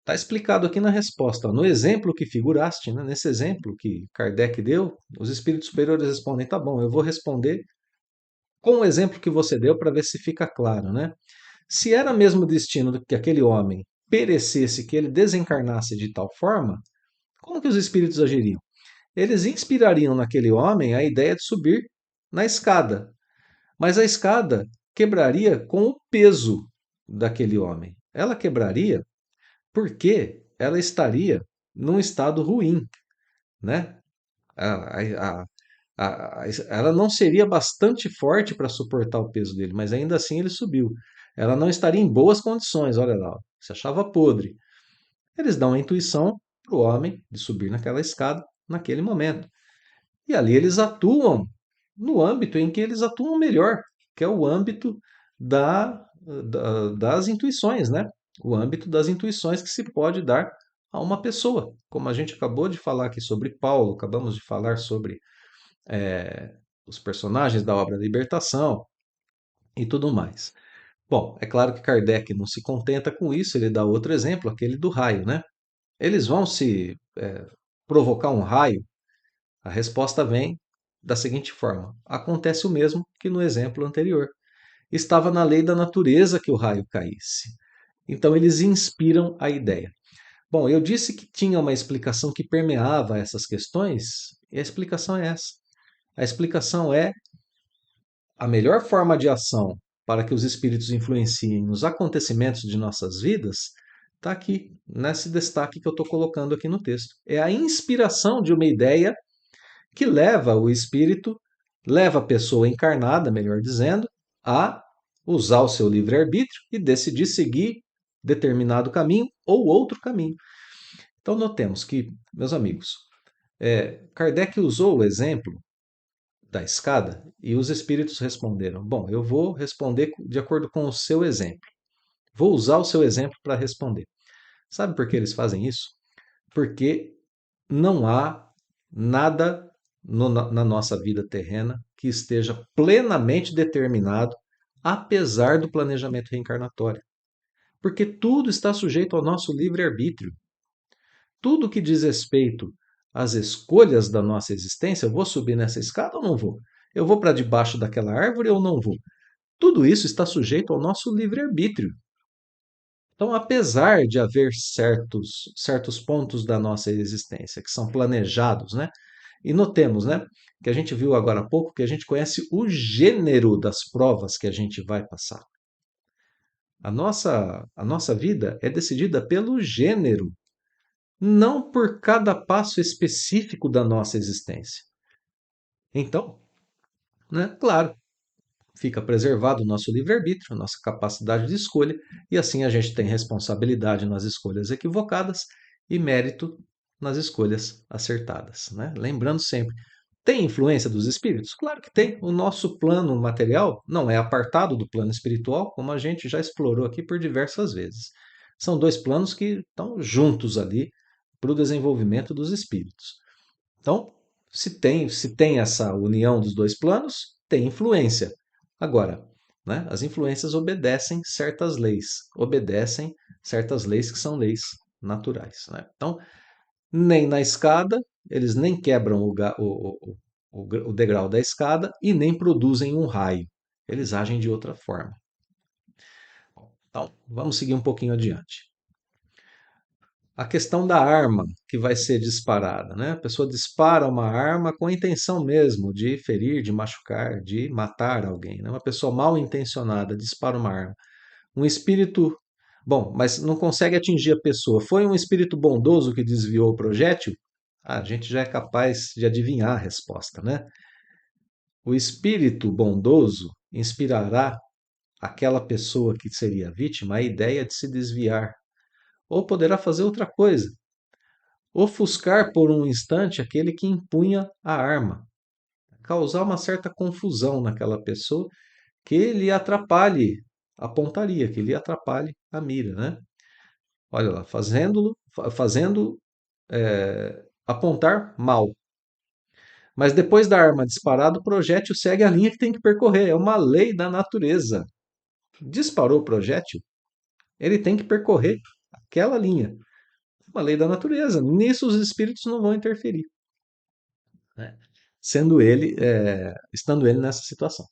Está explicado aqui na resposta. Ó. No exemplo que figuraste, né? Nesse exemplo que Kardec deu, os espíritos superiores respondem: tá bom, eu vou responder com o exemplo que você deu para ver se fica claro. Né? Se era mesmo o destino que aquele homem perecesse, que ele desencarnasse de tal forma, como que os espíritos agiriam? Eles inspirariam naquele homem a ideia de subir na escada, mas a escada quebraria com o peso daquele homem. Ela quebraria porque ela estaria num estado ruim, né? A- a- ela não seria bastante forte para suportar o peso dele, mas ainda assim ele subiu. Ela não estaria em boas condições, olha lá, se achava podre. Eles dão a intuição para o homem de subir naquela escada naquele momento. E ali eles atuam no âmbito em que eles atuam melhor, que é o âmbito das intuições, né? O âmbito das intuições que se pode dar a uma pessoa. Como a gente acabou de falar aqui sobre Paulo, acabamos de falar sobre os personagens da obra Libertação e tudo mais. Bom, é claro que Kardec não se contenta com isso, ele dá outro exemplo, aquele do raio, né? Eles vão se provocar um raio. A resposta vem da seguinte forma: acontece o mesmo que no exemplo anterior. Estava na lei da natureza que o raio caísse. Então eles inspiram a ideia. Bom, eu disse que tinha uma explicação que permeava essas questões, e a explicação é essa. A explicação é a melhor forma de ação para que os espíritos influenciem nos acontecimentos de nossas vidas está aqui, nesse destaque que eu estou colocando aqui no texto. É a inspiração de uma ideia que leva o espírito, leva a pessoa encarnada, melhor dizendo, a usar o seu livre-arbítrio e decidir seguir determinado caminho ou outro caminho. Então, notemos que, meus amigos, Kardec usou o exemplo da escada e os espíritos responderam: Bom, eu vou responder de acordo com o seu exemplo. Vou usar o seu exemplo para responder. Sabe por que eles fazem isso? Porque não há nada na nossa vida terrena que esteja plenamente determinado, apesar do planejamento reencarnatório. Porque tudo está sujeito ao nosso livre-arbítrio. Tudo que diz respeito às escolhas da nossa existência, eu vou subir nessa escada ou não vou? Eu vou para debaixo daquela árvore ou não vou? Tudo isso está sujeito ao nosso livre-arbítrio. Então, apesar de haver certos pontos da nossa existência que são planejados, né? E notemos, né, que a gente viu agora há pouco que a gente conhece o gênero das provas que a gente vai passar. A nossa vida é decidida pelo gênero, não por cada passo específico da nossa existência. Então, né, claro, fica preservado o nosso livre-arbítrio, a nossa capacidade de escolha, e assim a gente tem responsabilidade nas escolhas equivocadas e mérito nas escolhas acertadas. Né? Lembrando sempre, tem influência dos espíritos? Claro que tem. O nosso plano material não é apartado do plano espiritual, como a gente já explorou aqui por diversas vezes. São dois planos que estão juntos ali para o desenvolvimento dos espíritos. Então, se tem essa união dos dois planos, tem influência. Agora, né, as influências obedecem certas leis que são leis naturais. Né? Então, nem na escada, eles nem quebram o degrau da escada e nem produzem um raio. Eles agem de outra forma. Então, vamos seguir um pouquinho adiante. A questão da arma que vai ser disparada, né? A pessoa dispara uma arma com a intenção mesmo de ferir, de machucar, de matar alguém, né? Uma pessoa mal intencionada dispara uma arma. Um espírito, bom, mas não consegue atingir a pessoa. Foi um espírito bondoso que desviou o projétil? Ah, a gente já é capaz de adivinhar a resposta, né? O espírito bondoso inspirará aquela pessoa que seria vítima a ideia de se desviar, ou poderá fazer outra coisa, ofuscar por um instante aquele que empunha a arma, causar uma certa confusão naquela pessoa que lhe atrapalhe a pontaria, que lhe atrapalhe a mira, né? Olha lá, fazendo apontar mal. Mas depois da arma disparada, o projétil segue a linha que tem que percorrer. É uma lei da natureza. Disparou o projétil, ele tem que percorrer aquela linha. Uma lei da natureza. Nisso os espíritos não vão interferir, né? Estando ele nessa situação.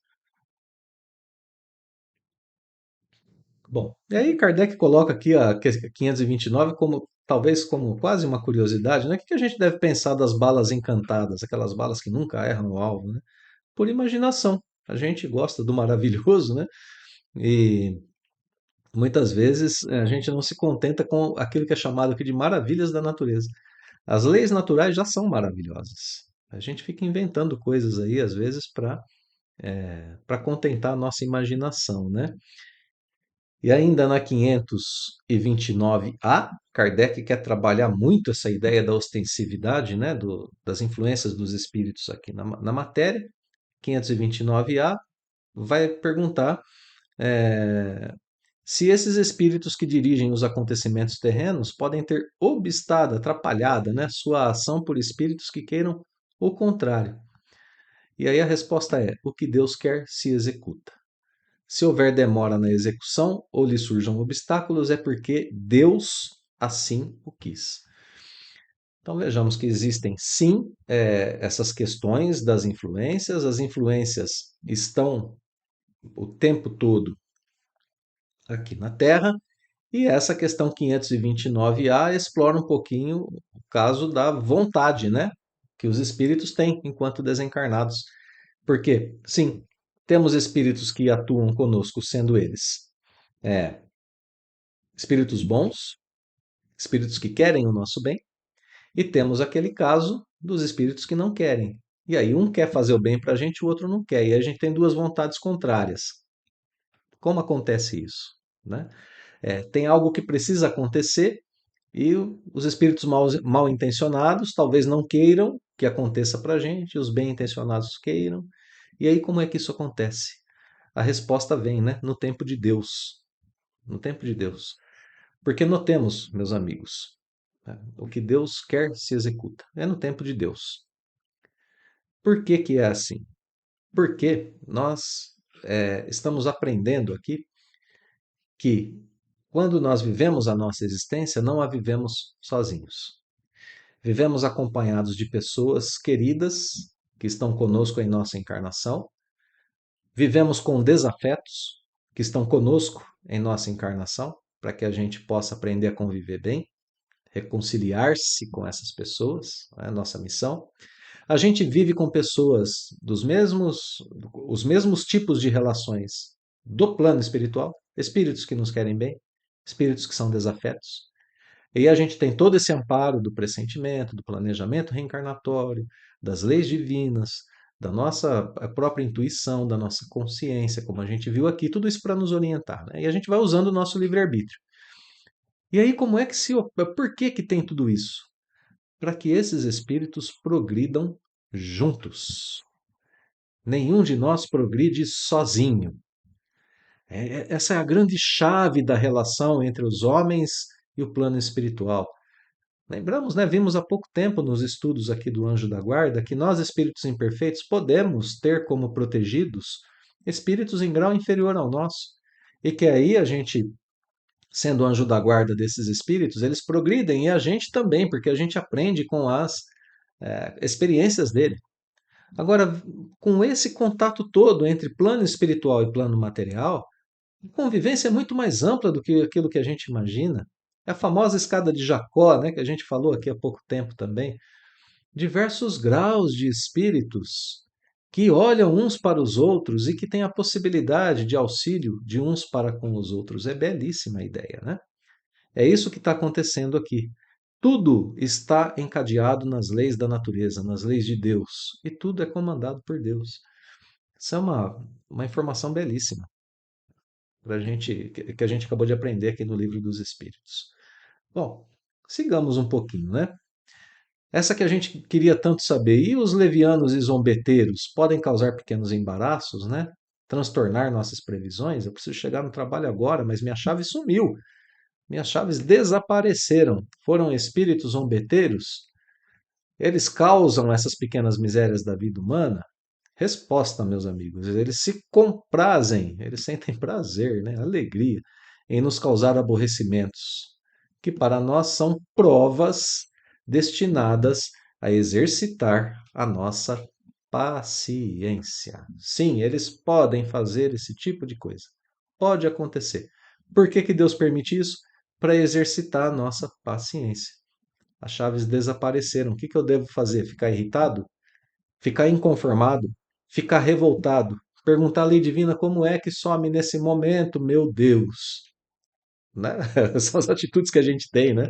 Bom, e aí Kardec coloca aqui a 529 como talvez como quase uma curiosidade, né? O que a gente deve pensar das balas encantadas, aquelas balas que nunca erram o alvo, né? Por imaginação. A gente gosta do maravilhoso, né? E muitas vezes a gente não se contenta com aquilo que é chamado aqui de maravilhas da natureza. As leis naturais já são maravilhosas. A gente fica inventando coisas aí, às vezes, para contentar a nossa imaginação, né? E ainda na 529A, Kardec quer trabalhar muito essa ideia da ostensividade, né, das influências dos espíritos aqui na matéria. 529A vai perguntar se esses espíritos que dirigem os acontecimentos terrenos podem ter obstado, atrapalhado, né, sua ação por espíritos que queiram o contrário. E aí a resposta é: o que Deus quer se executa. Se houver demora na execução ou lhe surjam obstáculos, é porque Deus assim o quis. Então vejamos que existem sim essas questões das influências. As influências estão o tempo todo aqui na Terra E essa questão 529A explora um pouquinho o caso da vontade, né? Que os espíritos têm enquanto desencarnados. Porque, sim, temos espíritos que atuam conosco, sendo eles é, espíritos bons, espíritos que querem o nosso bem, e temos aquele caso dos espíritos que não querem. E aí um quer fazer o bem para a gente, o outro não quer. E aí a gente tem duas vontades contrárias. Como acontece isso? Né? Tem algo que precisa acontecer e os espíritos mal intencionados talvez não queiram que aconteça para a gente, os bem intencionados queiram. E aí como é que isso acontece? A resposta vem, né? No tempo de Deus. No tempo de Deus. Porque notemos, meus amigos, né, o que Deus quer se executa. É no tempo de Deus. Por que que é assim? Porque nós estamos aprendendo aqui que quando nós vivemos a nossa existência, não a vivemos sozinhos. Vivemos acompanhados de pessoas queridas que estão conosco em nossa encarnação. Vivemos com desafetos que estão conosco em nossa encarnação, para que a gente possa aprender a conviver bem, reconciliar-se com essas pessoas, é a nossa missão. A gente vive com pessoas os mesmos tipos de relações do plano espiritual, espíritos que nos querem bem, espíritos que são desafetos. E a gente tem todo esse amparo do pressentimento, do planejamento reencarnatório, das leis divinas, da nossa própria intuição, da nossa consciência, como a gente viu aqui, tudo isso para nos orientar. Né? E a gente vai usando o nosso livre-arbítrio. E aí, como é que se. Por que, que tem tudo isso? Para que esses espíritos progridam juntos. Nenhum de nós progride sozinho. Essa é a grande chave da relação entre os homens e o plano espiritual. Lembramos, né, vimos há pouco tempo nos estudos aqui do Anjo da Guarda que nós, espíritos imperfeitos, podemos ter como protegidos espíritos em grau inferior ao nosso. E que aí a gente, sendo anjo da guarda desses espíritos, eles progridem e a gente também, porque a gente aprende com as experiências dele. Agora, com esse contato todo entre plano espiritual e plano material, a convivência é muito mais ampla do que aquilo que a gente imagina. É a famosa escada de Jacó, né, que a gente falou aqui há pouco tempo também. Diversos graus de espíritos que olham uns para os outros e que têm a possibilidade de auxílio de uns para com os outros. É belíssima a ideia, né? É isso que está acontecendo aqui. Tudo está encadeado nas leis da natureza, nas leis de Deus, e tudo é comandado por Deus. Isso é uma informação belíssima pra gente, que a gente acabou de aprender aqui no Livro dos Espíritos. Bom, sigamos um pouquinho, né? Essa que a gente queria tanto saber. E os levianos e zombeteiros podem causar pequenos embaraços, né? Transtornar nossas previsões? Eu preciso chegar no trabalho agora, mas minha chave sumiu. Minhas chaves desapareceram. Foram espíritos zombeteiros? Eles causam essas pequenas misérias da vida humana? Resposta, meus amigos, eles se comprazem, eles sentem prazer, né, alegria em nos causar aborrecimentos, que para nós são provas destinadas a exercitar a nossa paciência. Sim, eles podem fazer esse tipo de coisa. Pode acontecer. Por que que Deus permite isso? Para exercitar a nossa paciência. As chaves desapareceram. O que que eu devo fazer? Ficar irritado? Ficar inconformado, ficar revoltado, perguntar à lei divina como é que some nesse momento, meu Deus. Né? São as atitudes que a gente tem, né?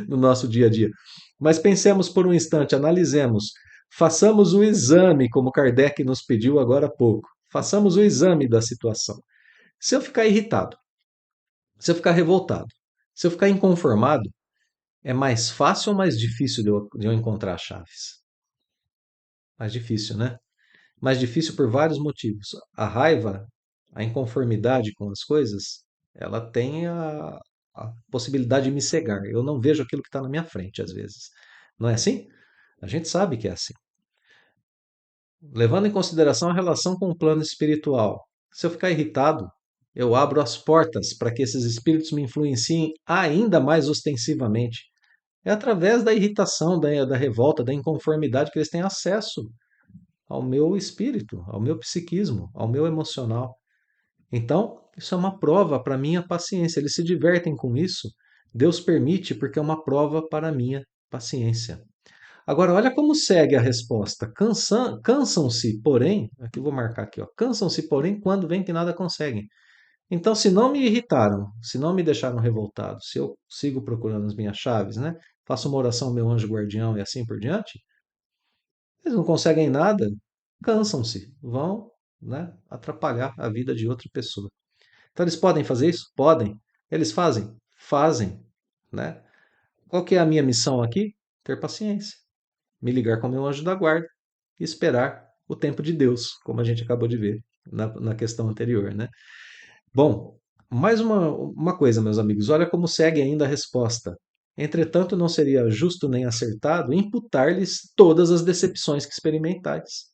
No nosso dia a dia. Mas pensemos por um instante, analisemos, façamos o exame, como Kardec nos pediu agora há pouco. Façamos o exame da situação. Se eu ficar irritado, se eu ficar revoltado, se eu ficar inconformado, é mais fácil ou mais difícil de eu encontrar as chaves? Mais difícil, né? Mais difícil por vários motivos. A raiva, a inconformidade com as coisas, ela tem a possibilidade de me cegar. Eu não vejo aquilo que está na minha frente, às vezes. Não é assim? A gente sabe que é assim. Levando em consideração a relação com o plano espiritual, se eu ficar irritado, eu abro as portas para que esses espíritos me influenciem ainda mais ostensivamente. É através da irritação, da revolta, da inconformidade que eles têm acesso ao meu espírito, ao meu psiquismo, ao meu emocional. Então, isso é uma prova para a minha paciência. Eles se divertem com isso. Deus permite porque é uma prova para a minha paciência. Agora, olha como segue a resposta. Cansam-se, porém, aqui eu vou marcar aqui, ó. Cansam-se, porém, quando vem que nada conseguem. Então, se não me irritaram, se não me deixaram revoltado, se eu sigo procurando as minhas chaves, né? Faço uma oração ao meu anjo guardião e assim por diante, eles não conseguem nada, cansam-se, vão, né, atrapalhar a vida de outra pessoa. Então, eles podem fazer isso? Podem. Eles fazem? Fazem, né? Qual que é a minha missão aqui? Ter paciência, me ligar com o meu anjo da guarda e esperar o tempo de Deus, como a gente acabou de ver na questão anterior, né? Bom, mais uma coisa, meus amigos, olha como segue ainda a resposta. Entretanto, não seria justo nem acertado imputar-lhes todas as decepções que experimentais,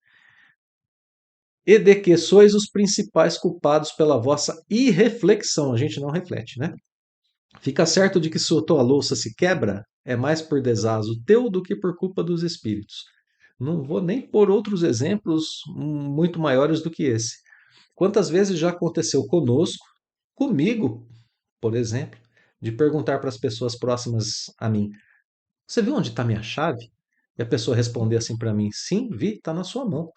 e de que sois os principais culpados pela vossa irreflexão. A gente não reflete, né? Fica certo de que se a tua louça se quebra, é mais por desazo teu do que por culpa dos espíritos. Não vou nem pôr outros exemplos muito maiores do que esse. Quantas vezes já aconteceu conosco, comigo, por exemplo, de perguntar para as pessoas próximas a mim: Você viu onde está minha chave? E a pessoa responder assim para mim: Sim, vi, está na sua mão.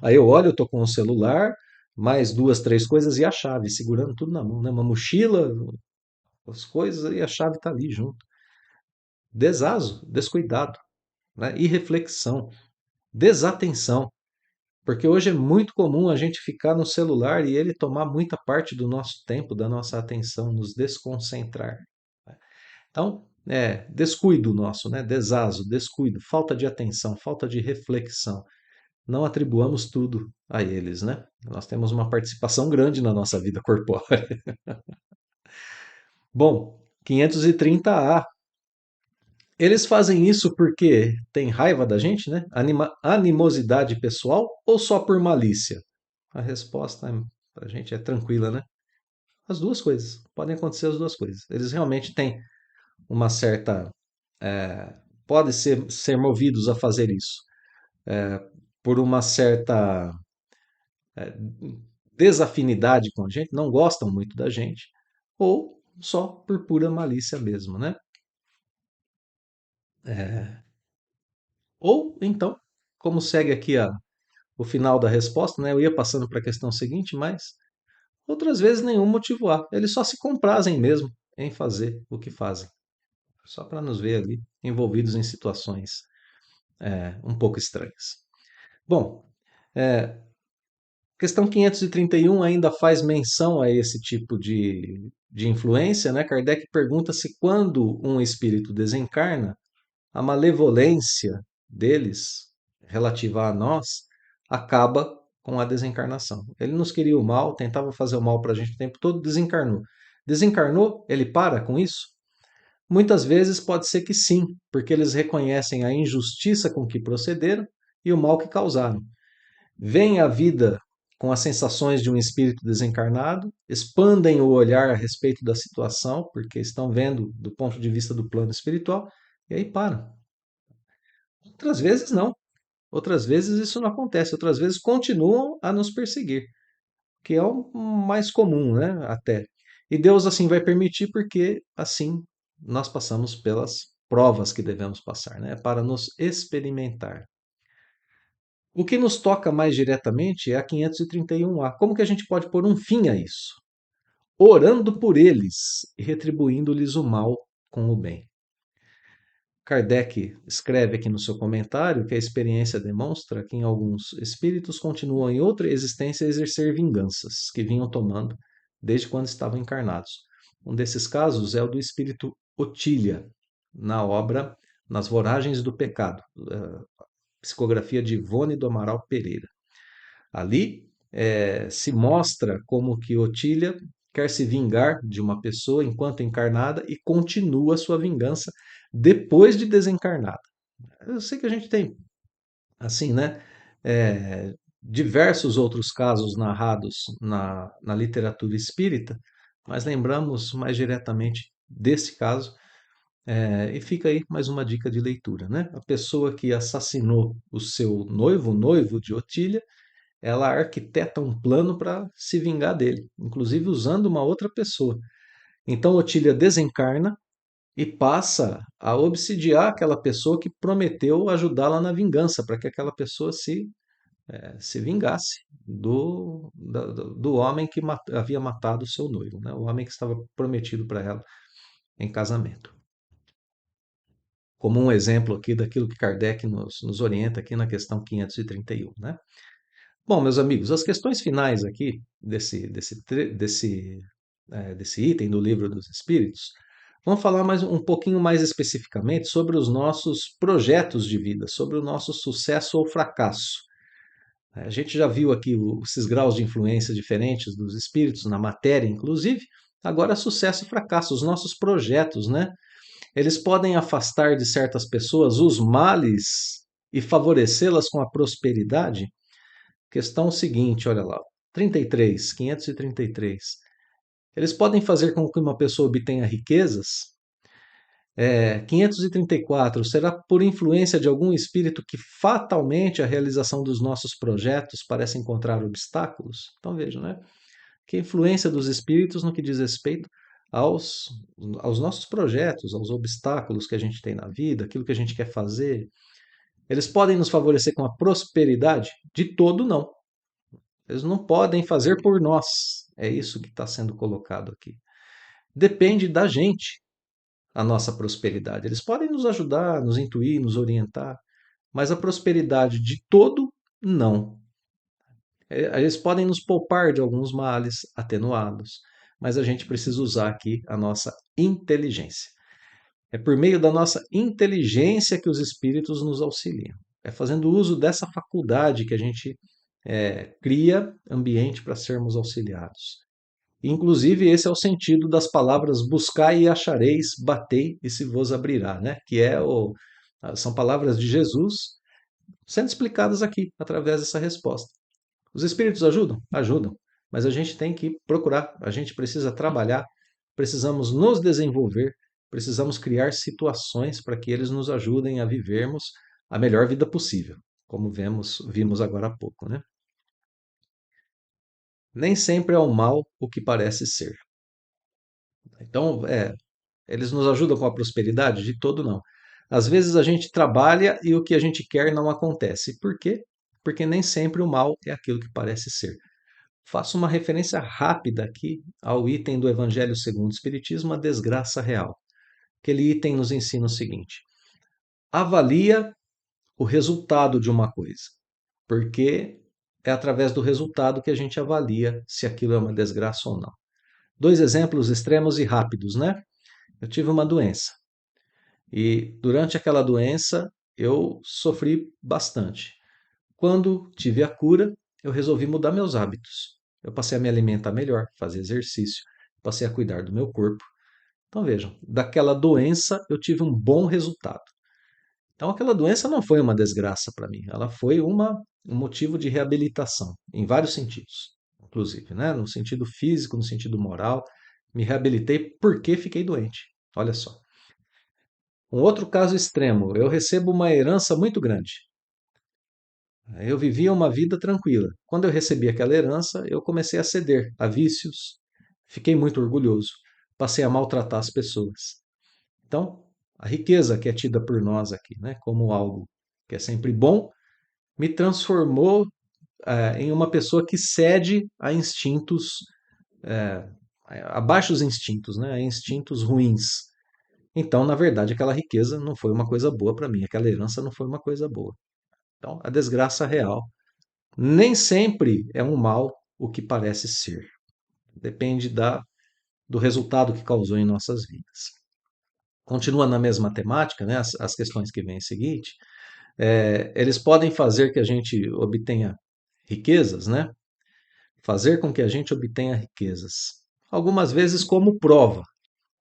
Aí eu olho, eu estou com o celular, mais duas, três coisas e a chave, segurando tudo na mão, né? Uma mochila, as coisas e a chave está ali junto. Desazo, descuidado, né? Irreflexão, desatenção. Porque hoje é muito comum a gente ficar no celular e ele tomar muita parte do nosso tempo, da nossa atenção, nos desconcentrar. Então, descuido nosso, né? Desazo, descuido, falta de atenção, falta de reflexão. Não atribuamos tudo a eles, né? Nós temos uma participação grande na nossa vida corpórea. Bom, 530A. Eles fazem isso porque tem raiva da gente, né? Animosidade pessoal ou só por malícia? A resposta para a gente é tranquila, né? As duas coisas. Podem acontecer as duas coisas. Eles realmente têm uma certa. É, podem ser movidos a fazer isso por uma certa desafinidade com a gente, não gostam muito da gente, ou só por pura malícia mesmo, né? Ou então, como segue aqui o final da resposta, né? Eu ia passando para a questão seguinte, mas outras vezes nenhum motivo há. Eles só se comprazem mesmo em fazer o que fazem, só para nos ver ali envolvidos em situações um pouco estranhas. Bom, questão 531 ainda faz menção a esse tipo de influência, né? Kardec pergunta se quando um espírito desencarna, a malevolência deles, relativa a nós, acaba com a desencarnação. Ele nos queria o mal, tentava fazer o mal para a gente o tempo todo, desencarnou. Desencarnou, ele para com isso? Muitas vezes pode ser que sim, porque eles reconhecem a injustiça com que procederam e o mal que causaram. Veem a vida com as sensações de um espírito desencarnado, expandem o olhar a respeito da situação, porque estão vendo do ponto de vista do plano espiritual, e aí param. Outras vezes não. Outras vezes isso não acontece. Outras vezes continuam a nos perseguir, que é o mais comum, né? Até. E Deus assim vai permitir porque assim nós passamos pelas provas que devemos passar, né? Para nos experimentar. O que nos toca mais diretamente é a 531A. Como que a gente pode pôr um fim a isso? Orando por eles e retribuindo-lhes o mal com o bem. Kardec escreve aqui no seu comentário que a experiência demonstra que em alguns espíritos continuam em outra existência a exercer vinganças que vinham tomando desde quando estavam encarnados. Um desses casos é o do espírito Otília, na obra Nas Voragens do Pecado, psicografia de Ivone do Amaral Pereira. Ali se mostra como que Otília quer se vingar de uma pessoa enquanto encarnada e continua a sua vingança depois de desencarnada. Eu sei que a gente tem, assim, né, diversos outros casos narrados na literatura espírita, mas lembramos mais diretamente desse caso. E fica aí mais uma dica de leitura, né? A pessoa que assassinou o seu noivo, o noivo de Otília, ela arquiteta um plano para se vingar dele, inclusive usando uma outra pessoa. Então Otília desencarna e passa a obsidiar aquela pessoa que prometeu ajudá-la na vingança, para que aquela pessoa se vingasse do homem que havia matado o seu noivo, né? O homem que estava prometido para ela em casamento. Como um exemplo aqui daquilo que Kardec nos orienta aqui na questão 531, né? Bom, meus amigos, as questões finais aqui desse item do Livro dos Espíritos vão falar mais um pouquinho mais especificamente sobre os nossos projetos de vida, sobre o nosso sucesso ou fracasso. A gente já viu aqui esses graus de influência diferentes dos espíritos na matéria, inclusive. Agora, sucesso e fracasso, os nossos projetos, né? Eles podem afastar de certas pessoas os males e favorecê-las com a prosperidade? Questão seguinte, olha lá, 33, 533. Eles podem fazer com que uma pessoa obtenha riquezas? 534. Será por influência de algum espírito que fatalmente a realização dos nossos projetos parece encontrar obstáculos? Então vejam, né? Que influência dos espíritos no que diz respeito aos, aos nossos projetos, aos obstáculos que a gente tem na vida, aquilo que a gente quer fazer. Eles podem nos favorecer com a prosperidade? De todo, não. Eles não podem fazer por nós. É isso que está sendo colocado aqui. Depende da gente a nossa prosperidade. Eles podem nos ajudar, nos intuir, nos orientar, mas a prosperidade de todo, não. Eles podem nos poupar de alguns males atenuados, mas a gente precisa usar aqui a nossa inteligência. É por meio da nossa inteligência que os espíritos nos auxiliam. É fazendo uso dessa faculdade que a gente cria ambiente para sermos auxiliados. Inclusive, esse é o sentido das palavras buscai e achareis, batei e se vos abrirá, né? São palavras de Jesus sendo explicadas aqui através dessa resposta. Os espíritos ajudam? Ajudam, mas a gente tem que procurar, a gente precisa trabalhar, precisamos nos desenvolver, precisamos criar situações para que eles nos ajudem a vivermos a melhor vida possível, como vimos agora há pouco, né? Nem sempre é o mal o que parece ser. Então, eles nos ajudam com a prosperidade? De todo não. Às vezes a gente trabalha e o que a gente quer não acontece. Por quê? Porque nem sempre o mal é aquilo que parece ser. Faço uma referência rápida aqui ao item do Evangelho segundo o Espiritismo, a desgraça real. Aquele item nos ensina o seguinte: avalia o resultado de uma coisa, porque é através do resultado que a gente avalia se aquilo é uma desgraça ou não. Dois exemplos extremos e rápidos, né? Eu tive uma doença e durante aquela doença eu sofri bastante. Quando tive a cura, eu resolvi mudar meus hábitos. Eu passei a me alimentar melhor, fazer exercício, passei a cuidar do meu corpo. Então vejam, daquela doença eu tive um bom resultado. Então aquela doença não foi uma desgraça para mim, ela foi um motivo de reabilitação, em vários sentidos, inclusive, né? No sentido físico, no sentido moral. Me reabilitei porque fiquei doente. Olha só. Um outro caso extremo, eu recebo uma herança muito grande. Eu vivia uma vida tranquila. Quando eu recebi aquela herança, eu comecei a ceder a vícios, fiquei muito orgulhoso, passei a maltratar as pessoas. Então, a riqueza que é tida por nós aqui, né, como algo que é sempre bom, me transformou em uma pessoa que cede a instintos, eh, a baixos instintos, né, a instintos ruins. Então, na verdade, aquela riqueza não foi uma coisa boa para mim, aquela herança não foi uma coisa boa. Então, a desgraça real nem sempre é um mal o que parece ser. Depende do resultado que causou em nossas vidas. Continua na mesma temática, né, as questões que vêm em seguinte. Eles podem fazer que a gente obtenha riquezas, né? Fazer com que a gente obtenha riquezas. Algumas vezes como prova.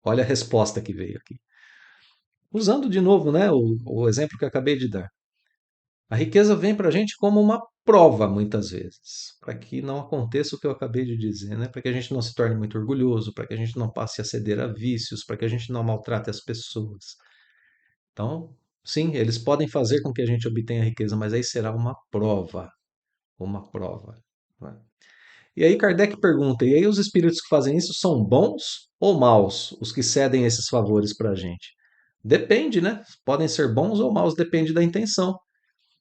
Olha a resposta que veio aqui. Usando de novo, né, o exemplo que eu acabei de dar. A riqueza vem para a gente como uma prova, muitas vezes, para que não aconteça o que eu acabei de dizer, né? Para que a gente não se torne muito orgulhoso, para que a gente não passe a ceder a vícios, para que a gente não maltrate as pessoas. Então, sim, eles podem fazer com que a gente obtenha riqueza, mas aí será uma prova. uma prova. Não é? E aí Kardec pergunta: e aí os espíritos que fazem isso são bons ou maus, os que cedem esses favores para a gente? Depende, né? Podem ser bons ou maus, depende da intenção.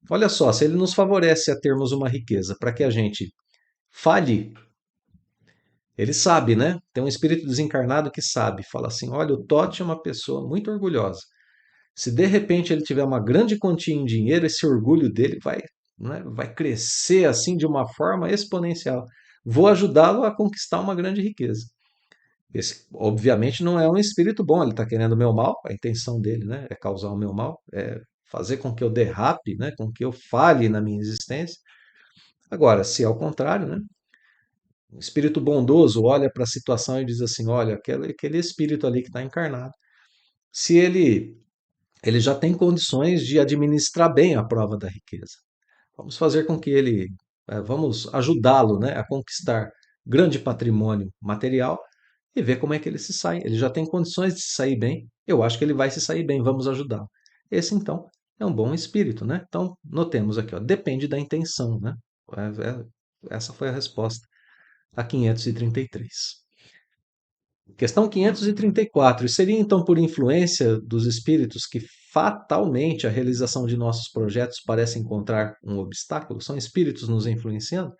Olha só, se ele nos favorece a termos uma riqueza para que a gente fale, ele sabe, né? Tem um espírito desencarnado que sabe, fala assim: olha, o Totti é uma pessoa muito orgulhosa. Se de repente ele tiver uma grande quantia em dinheiro, esse orgulho dele vai, né, vai crescer assim de uma forma exponencial. Vou ajudá-lo a conquistar uma grande riqueza. Esse, obviamente, não é um espírito bom, ele está querendo o meu mal, a intenção dele, né, é causar o meu mal, é fazer com que eu derrape, né, com que eu falhe na minha existência. Agora, se ao contrário, né, um espírito bondoso olha para a situação e diz assim: olha, aquele espírito ali que está encarnado, se ele já tem condições de administrar bem a prova da riqueza. Vamos fazer com que ele, vamos ajudá-lo, né, a conquistar grande patrimônio material e ver como é que ele se sai. Ele já tem condições de se sair bem. Eu acho que ele vai se sair bem. Vamos ajudá-lo. Esse então é um bom espírito, né? Então notemos aqui, ó, depende da intenção, né? Essa foi a resposta a 533. Questão 534. E seria então por influência dos espíritos que fatalmente a realização de nossos projetos parece encontrar um obstáculo? São espíritos nos influenciando?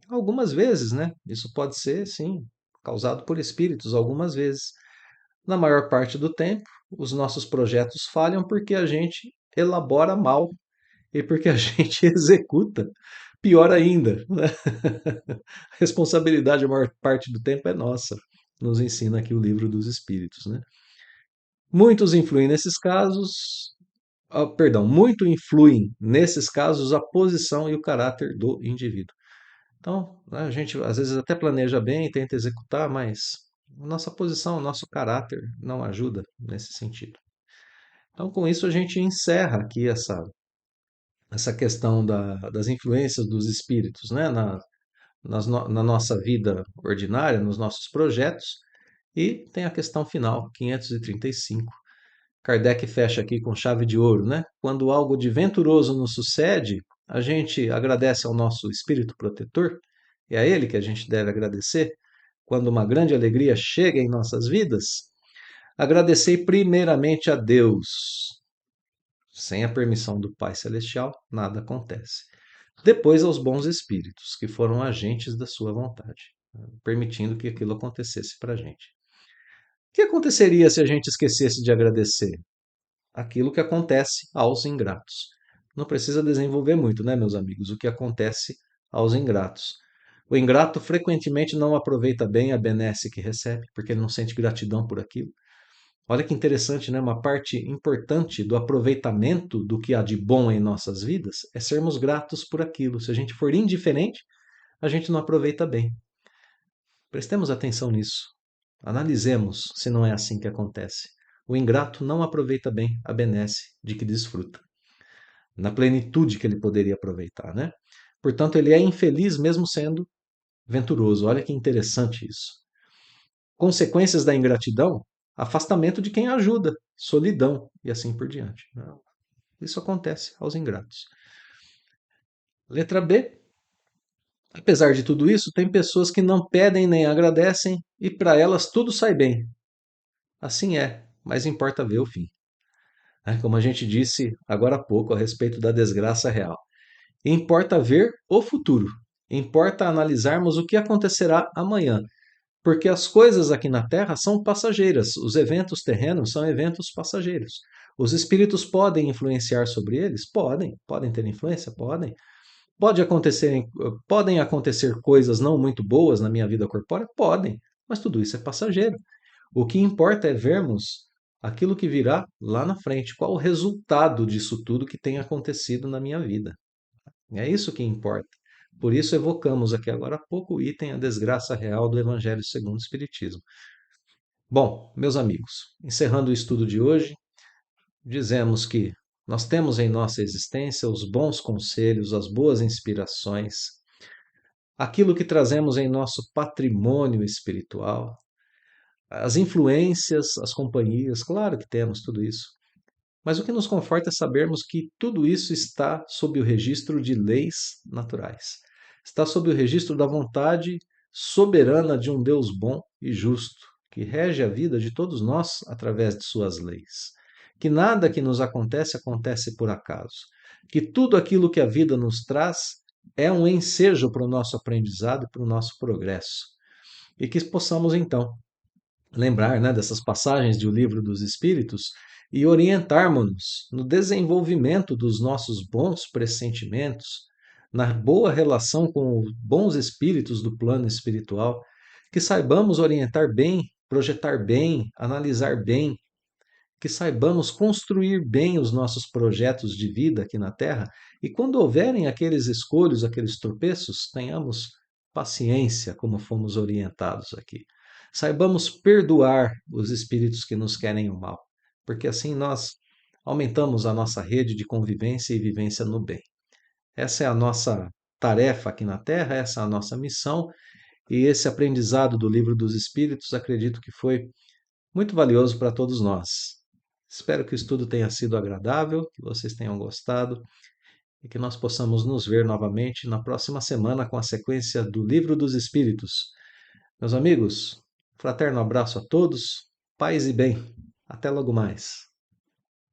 Algumas vezes, né? Isso pode ser, sim, causado por espíritos, algumas vezes. Na maior parte do tempo, os nossos projetos falham porque a gente elabora mal e porque a gente executa pior ainda, né? A responsabilidade, a maior parte do tempo, é nossa, nos ensina aqui o livro dos Espíritos, né? Muitos influem nesses casos, perdão, muito influem nesses casos a posição e o caráter do indivíduo. Então, né, a gente às vezes até planeja bem, tenta executar, mas nossa posição, nosso caráter não ajuda nesse sentido. Então, com isso, a gente encerra aqui essa questão das influências dos espíritos, né, na nossa vida ordinária, nos nossos projetos. E tem a questão final, 535. Kardec fecha aqui com chave de ouro, né? Quando algo de venturoso nos sucede, a gente agradece ao nosso espírito protetor, e é a ele que a gente deve agradecer. Quando uma grande alegria chega em nossas vidas, agradecei primeiramente a Deus. Sem a permissão do Pai Celestial, nada acontece. Depois aos bons espíritos, que foram agentes da sua vontade, permitindo que aquilo acontecesse para a gente. O que aconteceria se a gente esquecesse de agradecer? Aquilo que acontece aos ingratos. Não precisa desenvolver muito, né, meus amigos? O que acontece aos ingratos. O ingrato frequentemente não aproveita bem a benesse que recebe, porque ele não sente gratidão por aquilo. Olha que interessante, né? Uma parte importante do aproveitamento do que há de bom em nossas vidas é sermos gratos por aquilo. Se a gente for indiferente, a gente não aproveita bem. Prestemos atenção nisso. Analisemos se não é assim que acontece. O ingrato não aproveita bem a benesse de que desfruta, na plenitude que ele poderia aproveitar, né? Portanto, ele é infeliz mesmo sendo venturoso. Olha que interessante isso. Consequências da ingratidão: afastamento de quem ajuda, solidão e assim por diante. Isso acontece aos ingratos. Letra B. Apesar de tudo isso, tem pessoas que não pedem nem agradecem e para elas tudo sai bem. Assim é, mas importa ver o fim. Como a gente disse agora há pouco a respeito da desgraça real. Importa ver o futuro. Importa analisarmos o que acontecerá amanhã, porque as coisas aqui na Terra são passageiras, os eventos terrenos são eventos passageiros. Os espíritos podem influenciar sobre eles? Podem ter influência? Podem. Podem acontecer coisas não muito boas na minha vida corpórea? Podem, mas tudo isso é passageiro. O que importa é vermos aquilo que virá lá na frente, qual o resultado disso tudo que tem acontecido na minha vida. É isso que importa. Por isso evocamos aqui agora há pouco o item A Desgraça Real do Evangelho segundo o Espiritismo. Bom, meus amigos, encerrando o estudo de hoje, dizemos que nós temos em nossa existência os bons conselhos, as boas inspirações, aquilo que trazemos em nosso patrimônio espiritual, as influências, as companhias, claro que temos tudo isso. Mas o que nos conforta é sabermos que tudo isso está sob o registro de leis naturais. Está sob o registro da vontade soberana de um Deus bom e justo, que rege a vida de todos nós através de suas leis. Que nada que nos acontece acontece por acaso. Que tudo aquilo que a vida nos traz é um ensejo para o nosso aprendizado e para o nosso progresso. E que possamos, então, lembrar, né, dessas passagens do Livro dos Espíritos e orientarmos-nos no desenvolvimento dos nossos bons pressentimentos, na boa relação com os bons espíritos do plano espiritual, que saibamos orientar bem, projetar bem, analisar bem, que saibamos construir bem os nossos projetos de vida aqui na Terra e quando houverem aqueles escolhos, aqueles tropeços, tenhamos paciência, como fomos orientados aqui. Saibamos perdoar os espíritos que nos querem o mal, porque assim nós aumentamos a nossa rede de convivência e vivência no bem. Essa é a nossa tarefa aqui na Terra, essa é a nossa missão, e esse aprendizado do Livro dos Espíritos acredito que foi muito valioso para todos nós. Espero que o estudo tenha sido agradável, que vocês tenham gostado e que nós possamos nos ver novamente na próxima semana com a sequência do Livro dos Espíritos. Meus amigos, fraterno abraço a todos, paz e bem. Até logo mais.